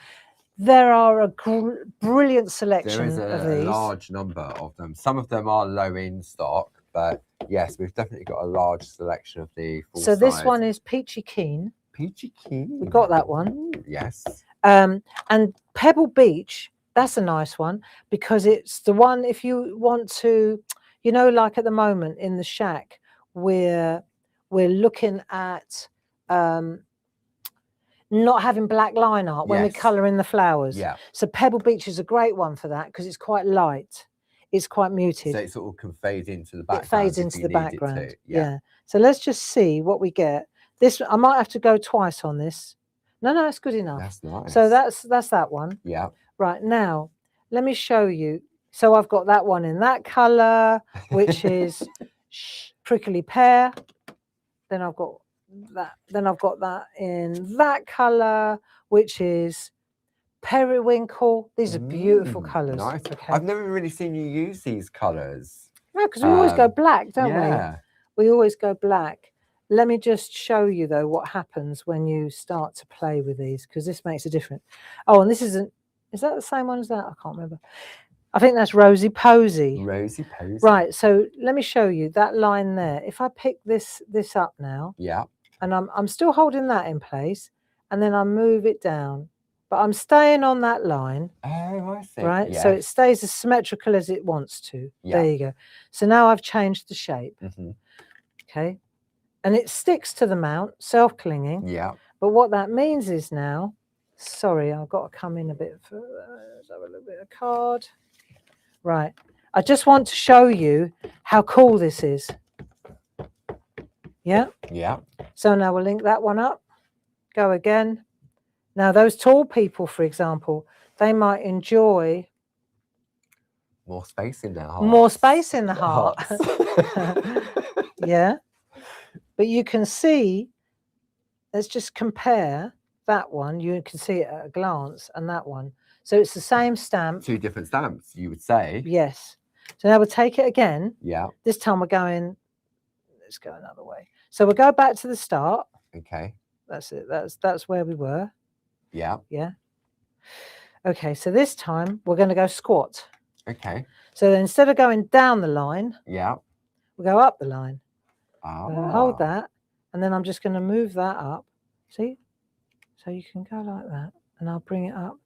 There are a brilliant selection There is of a these. large number of them. Some of them are low in stock, but yes, we've definitely got a large selection of the full So this size. one is Peachy Keen. Peachy Keen. We've got that one. Yes. And Pebble Beach, that's a nice one, because it's the one, if you want to, you know, like at the moment in the shack, we're looking at not having black line art when we're colouring the flowers. Yeah. So Pebble Beach is a great one for that, because it's quite light. It's quite muted. So it sort of can fade into the background. It fades if into you the need background. it to. Yeah. So let's just see what we get. This, I might have to go twice on this. No, it's good enough. That's nice. So that's that one. Yeah. Right, now, let me show you. So I've got that one in that colour, which is prickly pear. Then I've got that. Then I've got that in that colour, which is periwinkle. These are beautiful colours. Nice. Okay. I've never really seen you use these colours. No, because we always go black, don't yeah. we? We always go black. Let me just show you, though, what happens when you start to play with these, because this makes a difference. Oh, and this isn't, is that the same one as that? I can't remember. I think that's Rosy Posy. Rosy Posy. Right, so let me show you that line there. If I pick this up now, yeah, and I'm still holding that in place, and then I move it down, but I'm staying on that line. Oh, I see. Right, yes. so it stays as symmetrical as it wants to. Yeah. There you go. So now I've changed the shape. Okay. And it sticks to the mount, self-clinging. Yeah. But what that means is now, sorry, I've got to come in a bit further. Let's have a little bit of card. Right. I just want to show you how cool this is. Yeah? Yeah. So now we'll link that one up. Go again. Now, those tall people, for example, they might enjoy more space in their heart. More space in the heart. Yeah. But you can see, let's just compare that one. You can see it at a glance, and that one. So it's the same stamp. Two different stamps, you would say. Yes. So now we'll take it again. Yeah. This time we're going, let's go another way. So we'll go back to the start. Okay. That's it. That's where we were. Yeah. Yeah. Okay, so this time we're going to go squat. Okay. So then instead of going down the line, yeah, we'll go up the line. Oh. Hold that, and then I'm just going to move that up. See? So you can go like that, and I'll bring it up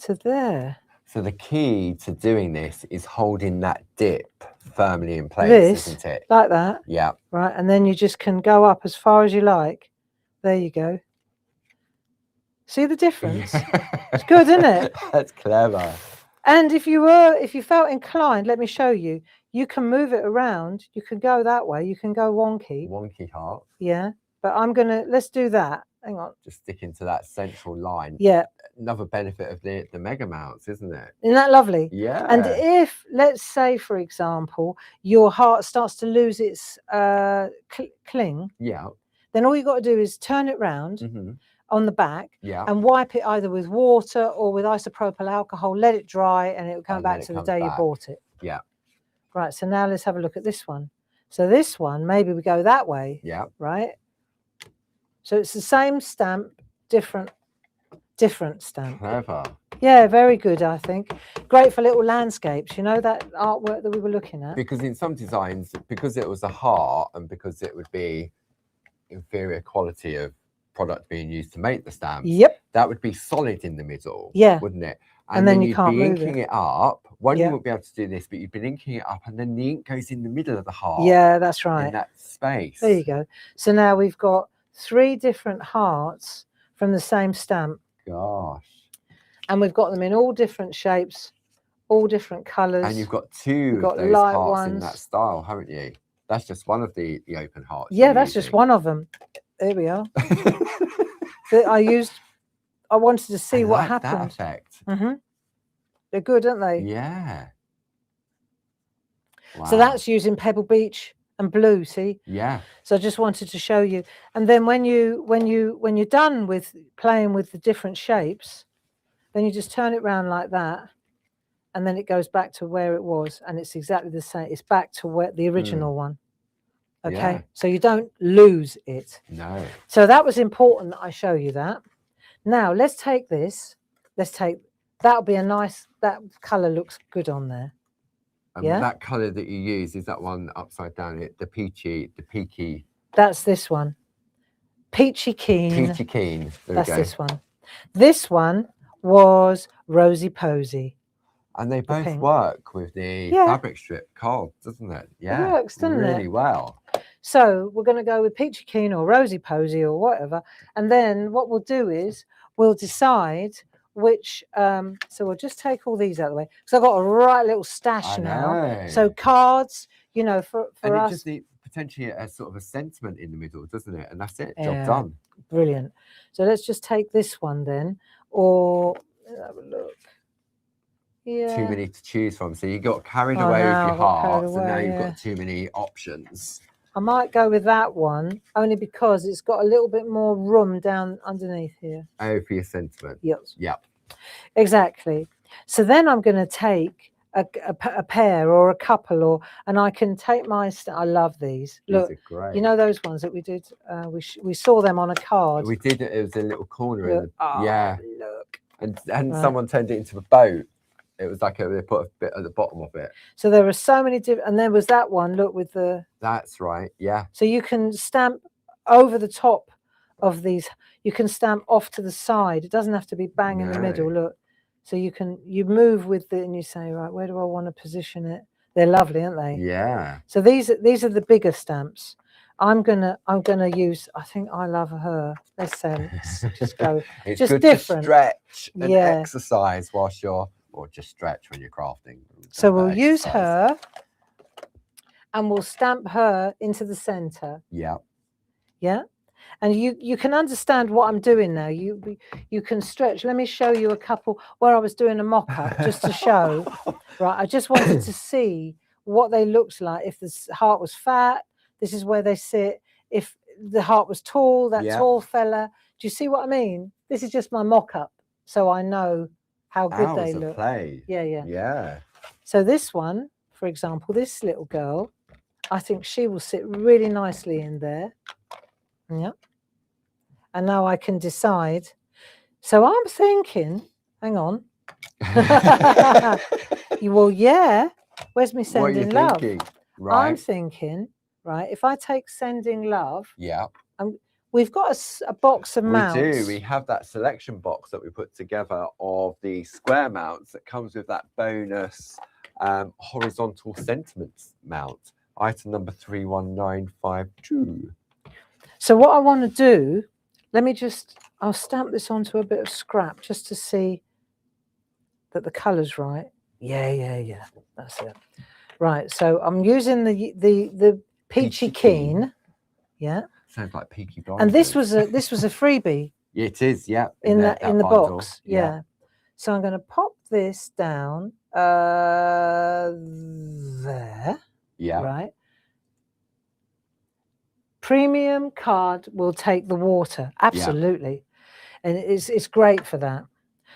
to there. So the key to doing this is holding that dip firmly in place, isn't it? Like that. Yeah. Right, and then you just can go up as far as you like. There you go. See the difference? It's good, isn't it? That's clever. And if you felt inclined, let me show you. You can move it around. You can go that way. You can go wonky. Wonky heart. Yeah, but let's do that. Hang on. Just sticking to that central line. Yeah. Another benefit of the mega mounts, isn't it? Isn't that lovely? Yeah. And if, let's say, for example, your heart starts to lose its cling, yeah, then all you got to do is turn it round on the back and wipe it either with water or with isopropyl alcohol, let it dry, and it will come back to the day you bought it. Yeah. Right, so now let's have a look at this one. So this one, maybe we go that way. Yeah. Right? So it's the same stamp, different stamp. Clever. Yeah, very good, I think. Great for little landscapes, you know, that artwork that we were looking at. Because in some designs, because it was a heart and because it would be inferior quality of product being used to make the stamps, Yep. that would be solid in the middle, yeah, wouldn't it? And then you you'd can't be move inking it up. One, Yeah. you won't be able to do this, but you'd be inking it up, and then the ink goes in the middle of the heart. Yeah, that's right. In that space. There you go. So now we've got 3 different hearts from the same stamp. Gosh. And we've got them in all different shapes, all different colours. And you've got 2 got of those light hearts in ones. that style, haven't you? That's just one of the open hearts. Yeah, that's just one of them. There we are. That I wanted to see what happened. That effect. They're good, aren't they? Yeah. Wow. So that's using Pebble Beach and blue, see? Yeah. So I just wanted to show you. And then when you're done with playing with the different shapes, then you just turn it around like that, and then it goes back to where it was, and it's exactly the same. It's back to where the original one. Okay, Yeah. so you don't lose it. No. So that was important that I show you that. Now let's take this. That'll be a nice. That colour looks good on there. And that colour that you use, is that one upside down? The peaky. That's this one. Peachy Keen. Peachy Keen. That's this one. This one was Rosy Posy. And they both work with the fabric strip card, doesn't it? Yeah. It works, doesn't it? Really well. So we're going to go with Peachy Keen or Rosy Posy or whatever. And then what we'll do is we'll decide which, so we'll just take all these out of the way. Because I've got a right little stash now. So cards, you know, for and us. it just needs potentially a sort of a sentiment in the middle, doesn't it? And that's it, job done. Brilliant. So let's just take this one then. Or, let's have a look. Yeah. Too many to choose from. So you got carried away with your hearts, and now you've got too many options. I might go with that one only because it's got a little bit more room down underneath here. Oh, for your sentiment. Yes. Yep. Exactly. So then I'm going to take a pair or a couple, and I can take my. I love these. Look, these are great. You know those ones that we did. We saw them on a card. We did. It was a little corner. Look, look. And someone turned it into a boat. It was like they put a bit at the bottom of it. So there were so many different, and there was that one. Look with the. That's right. Yeah. So you can stamp over the top of these. You can stamp off to the side. It doesn't have to be bang in the middle. Look. So you move with it, and you say, right, where do I want to position it? They're lovely, aren't they? Yeah. So these are the bigger stamps. I'm gonna use. I think I love her. Let's just go. It's just good different. To stretch and exercise whilst you're. Or just stretch when you're crafting. So we'll use her and we'll stamp her into the center. Yeah. Yeah. And you can understand what I'm doing now. You can stretch. Let me show you a couple where I was doing a mock-up just to show. Right. I just wanted to see what they looked like. If the heart was fat, this is where they sit. If the heart was tall, that tall fella. Do you see what I mean? This is just my mock-up. So I know how good they look. Play. Yeah. So this one, for example, this little girl, I think she will sit really nicely in there. Yeah. And now I can decide. So I'm thinking, hang on. Well, yeah. Where's me sending love? Thinking? Right. I'm thinking, right, if I take sending love. Yeah. We've got a box of mounts. We do. We have that selection box that we put together of the square mounts that comes with that bonus horizontal sentiments mount. Item number 31952. So what I want to do, I'll stamp this onto a bit of scrap just to see that the colour's right. Yeah. That's it. Right. So I'm using the Peachy Keen. Yeah. Sounds like Peaky Blinders. And this was a freebie. It is, yeah. In the box, yeah. So I'm going to pop this down there. Yeah. Right. Premium card will take the water, absolutely, and it's great for that.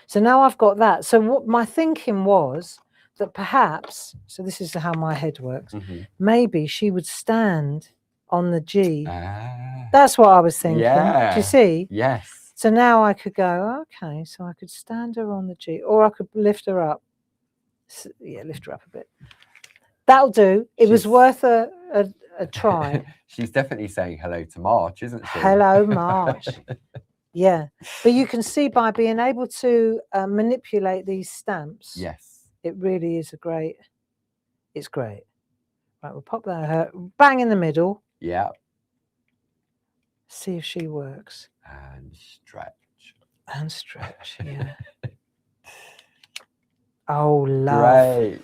So now I've got that. So what my thinking was that perhaps, so this is how my head works, Mm-hmm. maybe she would stand on the G. Ah, That's what I was thinking. yeah. Do you see? Yes. So now I could go, okay, so I could stand her on the G, or I could lift her up. Yeah, lift her up a bit. That'll do. It was worth a try. She's definitely saying hello to March, isn't she? Hello, March. Yeah, but you can see by being able to manipulate these stamps. Yes. It really is it's great. Right, we'll pop that bang in the middle. Yeah. See if she works. And stretch. And stretch, yeah. Oh, love. Great.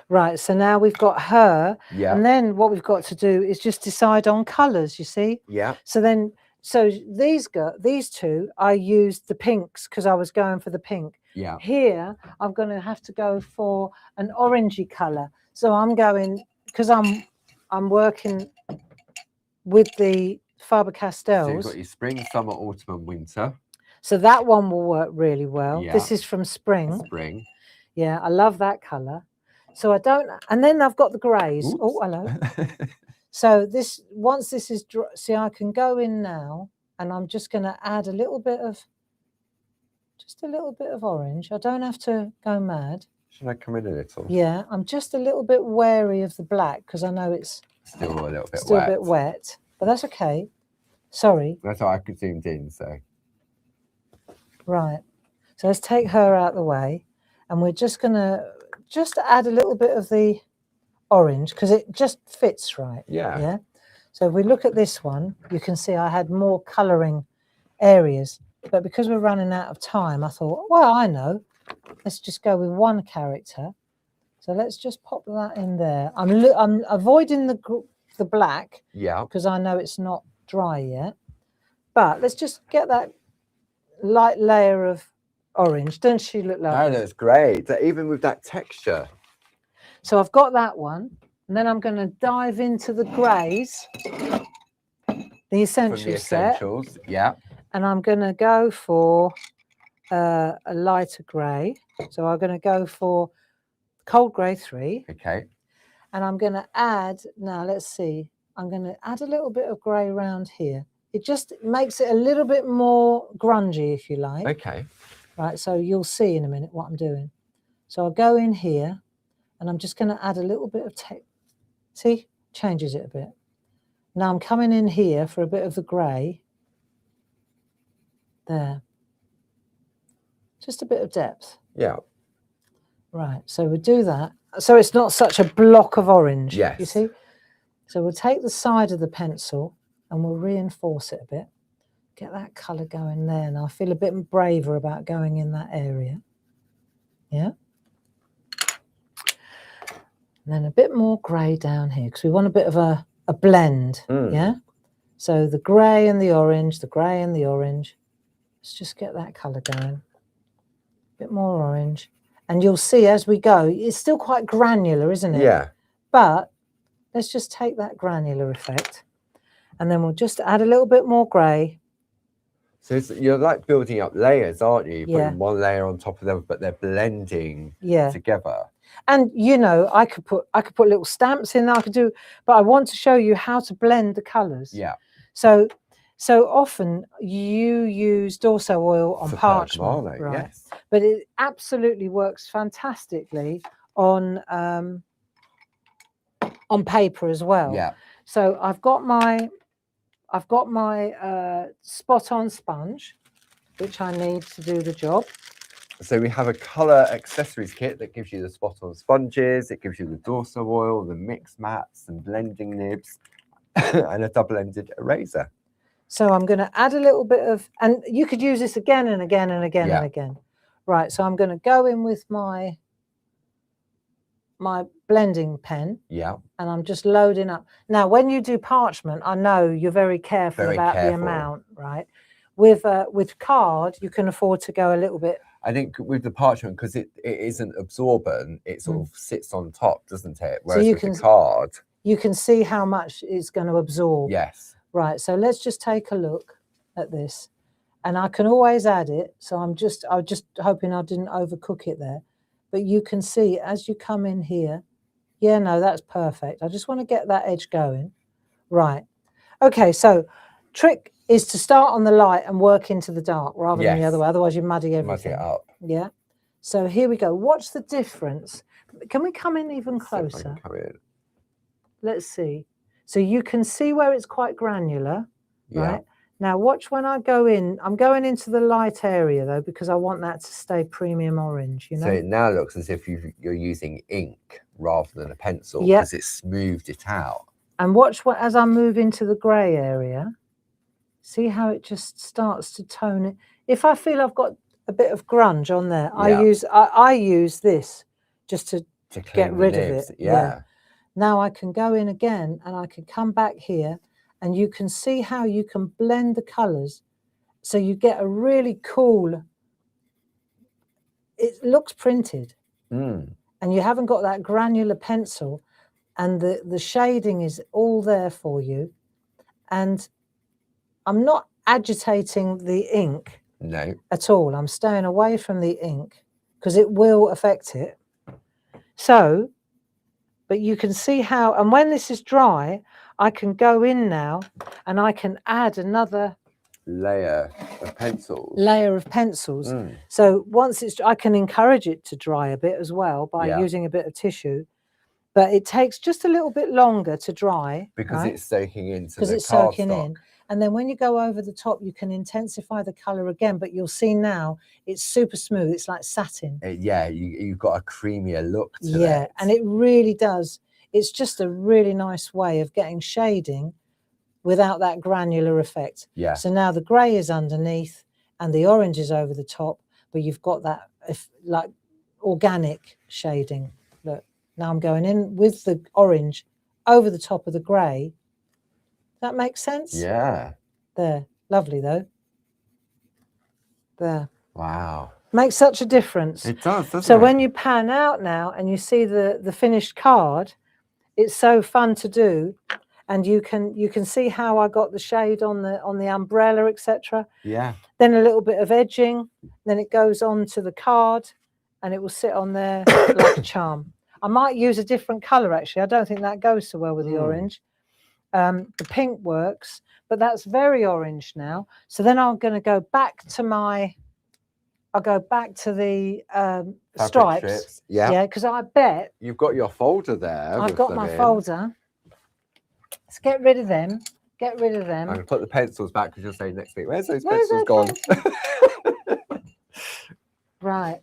Right, so now we've got her. Yeah. And then what we've got to do is just decide on colours, you see? Yeah. So then, these two, I used the pinks because I was going for the pink. Yeah. Here, I'm going to have to go for an orangey colour. So I'm going, because I'm working with the Faber-Castells. So you've got your spring, summer, autumn and winter. So that one will work really well. Yeah. This is from spring. Spring. Yeah, I love that colour. So I don't, and then I've got the greys. Oops. Oh, hello. So this, once this is dry, see, I can go in now and I'm just going to add just a little bit of orange. I don't have to go mad. Should I come in a little? Yeah, I'm just a little bit wary of the black because I know it's still a little bit still wet. a bit wet, but that's okay. Sorry. That's how I could zoomed in, so. Right. So let's take her out of the way and we're just going to add a little bit of the orange because it just fits right. Yeah. Yeah. So if we look at this one, you can see I had more colouring areas, but because we're running out of time, I thought, well, I know, let's just go with one character. So let's just pop that in there. I'm avoiding the black. Yeah. Because I know it's not dry yet, but let's just get that light layer of orange. Doesn't she look lovely? Oh, that's great. Even with that texture. So I've got that one, and then I'm going to dive into the greys, the essentials set, yeah. and I'm going to go for a lighter grey. So I'm going to go for cold grey 3. Okay. And I'm going to add, now let's see, I'm going to add a little bit of grey around here. It just makes it a little bit more grungy, if you like. Okay. Right, so you'll see in a minute what I'm doing. So I'll go in here, and I'm just going to add a little bit of text. See, changes it a bit. Now I'm coming in here for a bit of the grey. There. Just a bit of depth. Yeah. Right, so we'll do that. So it's not such a block of orange. Yes. You see? So we'll take the side of the pencil and we'll reinforce it a bit. Get that colour going there. Now I feel a bit braver about going in that area. Yeah. And then a bit more grey down here because we want a bit of a blend. Yeah. So the grey and the orange, the grey and the orange. Let's just get that colour going. A bit more orange. And you'll see as we go, it's still quite granular, isn't it? Yeah. But let's just take that granular effect. And then we'll just add a little bit more grey. So you're like building up layers, aren't you? You're Yeah. putting one layer on top of the other, but they're blending together. And you know, I could put little stamps in there, I could do, but I want to show you how to blend the colours. Yeah. So often you use Dorso oil on parchment, right? Yes. But it absolutely works fantastically on paper as well. Yeah. So I've got my spot on sponge, which I need to do the job. So we have a colour accessories kit that gives you the spot on sponges, it gives you the Dorso oil, the mix mats and blending nibs, and a double-ended eraser. So I'm going to add a little bit of, and you could use this again and again and again and again. Right, so I'm going to go in with my blending pen. Yeah. And I'm just loading up. Now, when you do parchment, I know you're very careful about the amount, right? With card, you can afford to go a little bit. I think with the parchment, because it isn't absorbent, it sort of sits on top, doesn't it? Whereas so with the card, you can see how much it's going to absorb. Yes. Right, so let's just take a look at this. And I can always add it. So I'm just hoping I didn't overcook it there. but you can see as you come in here, yeah, no, that's perfect. I just want to get that edge going. Right. Okay, so trick is to start on the light and work into the dark rather than the other way. Otherwise, you muddy everything. Muddy it up. Yeah. So here we go. Watch the difference. Can we come in even closer? Come in. Let's see. So you can see where it's quite granular, right? Now watch when I go in. I'm going into the light area though, because I want that to stay premium orange, you know? So it now looks as if you're using ink rather than a pencil because it's smoothed it out. And watch what, as I move into the grey area, see how it just starts to tone it. If I feel I've got a bit of grunge on there, I use this just to get rid of it. Yeah. Now I can go in again and I can come back here and you can see how you can blend the colours so you get a really cool, it looks printed and you haven't got that granular pencil and the shading is all there for you. And I'm not agitating the ink at all. I'm staying away from the ink because it will affect it. So, but you can see how, and when this is dry, I can go in now and I can add another layer of pencils. So once it's, I can encourage it to dry a bit as well by using a bit of tissue, but it takes just a little bit longer to dry because it's soaking into the because it's soaking in. And then when you go over the top, you can intensify the color again, but you'll see now it's super smooth. It's like satin. You've got a creamier look to it. Yeah, and it really does. It's just a really nice way of getting shading without that granular effect. Yeah. So now the grey is underneath and the orange is over the top, but you've got that like organic shading. Look, now I'm going in with the orange over the top of the grey. That makes sense? Yeah. There. Lovely though. There. Wow. Makes such a difference. It does, doesn't it? So when you pan out now and you see the finished card, it's so fun to do. And you can see how I got the shade on the umbrella, etc. Yeah. Then a little bit of edging, then it goes on to the card and it will sit on there like a charm. I might use a different colour actually. I don't think that goes so well with the orange. The pink works, but that's very orange now. So then I'm going to go back to the stripes. Yeah, because I bet you've got your folder there. I've got my folder. Let's get rid of them. Get rid of them. I'm going to put the pencils back because you'll say next week, where's those pencils gone? Right.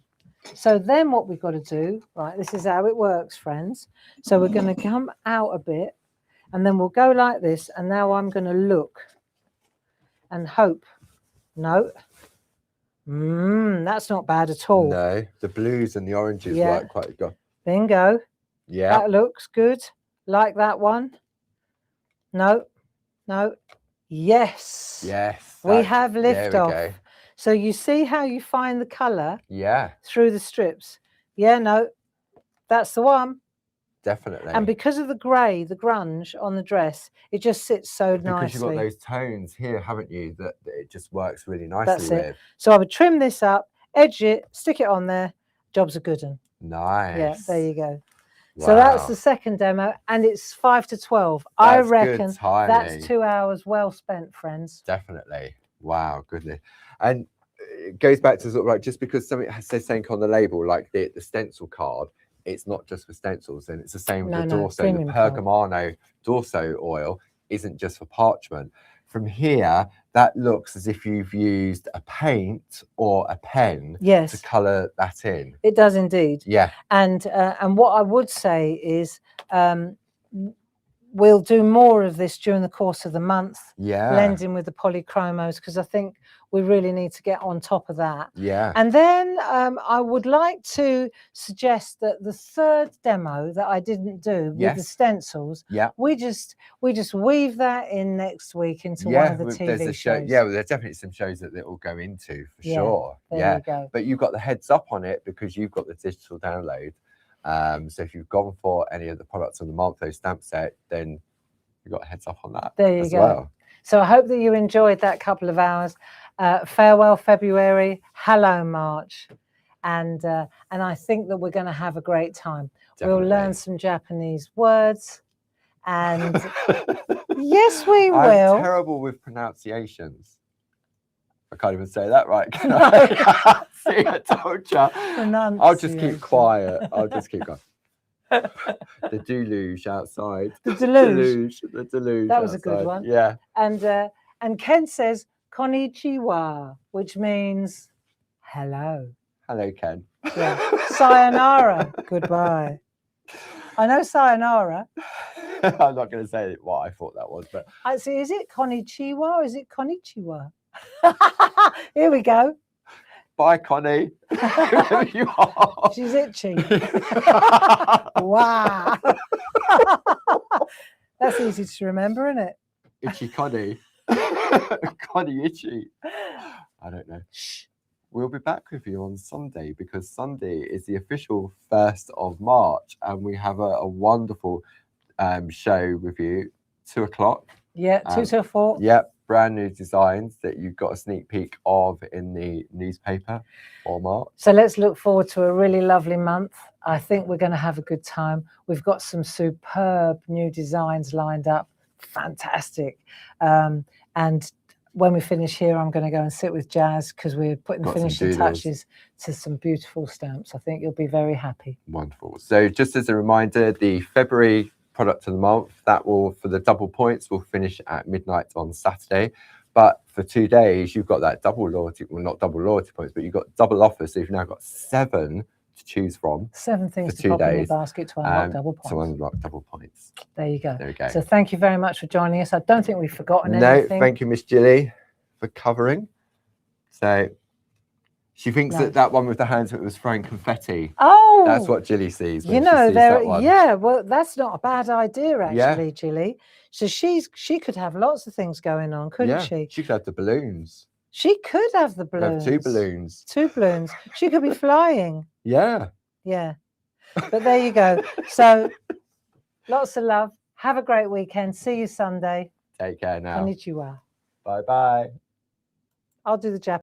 So then what we've got to do, right, this is how it works, friends. So we're going to come out a bit and then we'll go like this. And now I'm going to look and hope. No. That's not bad at all. No, the blues and the oranges work quite good. Bingo. Yeah. That looks good. Like that one. No. No. Yes. Yes. We have liftoff. There we go. So you see how you find the colour through the strips. Yeah, no, that's the one. Definitely. And because of the grey, the grunge on the dress, it just sits so nicely. Because you've got those tones here, haven't you, that it just works really nicely with. So I would trim this up, edge it, stick it on there. Job's a good one. Nice. Yeah, there you go. Wow. So that's the second demo, and it's 5 to 12. I reckon that's 2 hours well spent, friends. Definitely. Wow, goodness. And it goes back to sort of like, just because something says something on the label, like the stencil card, it's not just for stencils, and it's the same with the Dorso. The Pergamano Dorso oil isn't just for parchment. From here, that looks as if you've used a paint or a pen to colour that in. It does indeed. Yeah. And what I would say is we'll do more of this during the course of the month. Yeah. Blending with the polychromos, because I think we really need to get on top of that. Yeah. And then I would like to suggest that the third demo that I didn't do with the stencils, we just weave that in next week into one of the TV shows. Yeah, well, there's definitely some shows that it will go into for sure. There you go. But you've got the heads up on it because you've got the digital download. So if you've gone for any of the products on the Markflow stamp set, then you've got a heads up on that. There you go. Well. So I hope that you enjoyed that couple of hours. Farewell February, hello March, and I think that we're going to have a great time. Definitely. We'll learn some Japanese words, and yes, we I'm will. terrible with pronunciations. I can't even say that right. Can I? See, I told you. I'll just keep quiet. I'll just keep quiet. The deluge outside. The deluge. The deluge. That was outside. a good one. Yeah. And Ken says konnichiwa, which means hello. Hello, Ken. Yeah. Sayonara. Goodbye. I know sayonara. I'm not going to say what I thought that was, but I see. Is it konnichiwa or is it konnichiwa? Here we go. bye, Connie. Whoever you are. She's itchy. Wow. That's easy to remember, isn't it? Itchy Connie. Connie Itchy. I don't know. Shh. We'll be back with you on Sunday because Sunday is the official 1st of March and we have a wonderful show with you, 2 o'clock. Yeah, 2 till 4. Yep, brand new designs that you've got a sneak peek of in the newspaper for March. So let's look forward to a really lovely month. I think we're going to have a good time. We've got some superb new designs lined up. Fantastic. And when we finish here, I'm going to go and sit with Jazz because we're putting finishing touches to some beautiful stamps. I think you'll be very happy. Wonderful. So just as a reminder, the February product of the month, that will, for the double points, will finish at midnight on Saturday. But for 2 days, you've got that double loyalty, well, not double loyalty points, but you've got double offers. So you've now got 7 to choose from. 7 things for to 2 pop in days, the basket to unlock double points. To unlock double points. There you go. There we go. So thank you very much for joining us. I don't think we've forgotten No, anything. thank you, Miss Gilly, for covering. So she thinks that one with the hands that was throwing confetti. Oh, that's what Gilly sees. You know, yeah. Well, that's not a bad idea, actually, Gilly. So she could have lots of things going on, couldn't she? She could have the balloons. She could have the balloons. Have 2 balloons. 2 balloons. She could be flying. Yeah. Yeah. But there you go. So lots of love. Have a great weekend. See you Sunday. Take care now. Konnichiwa. Bye-bye. I'll do the Japanese.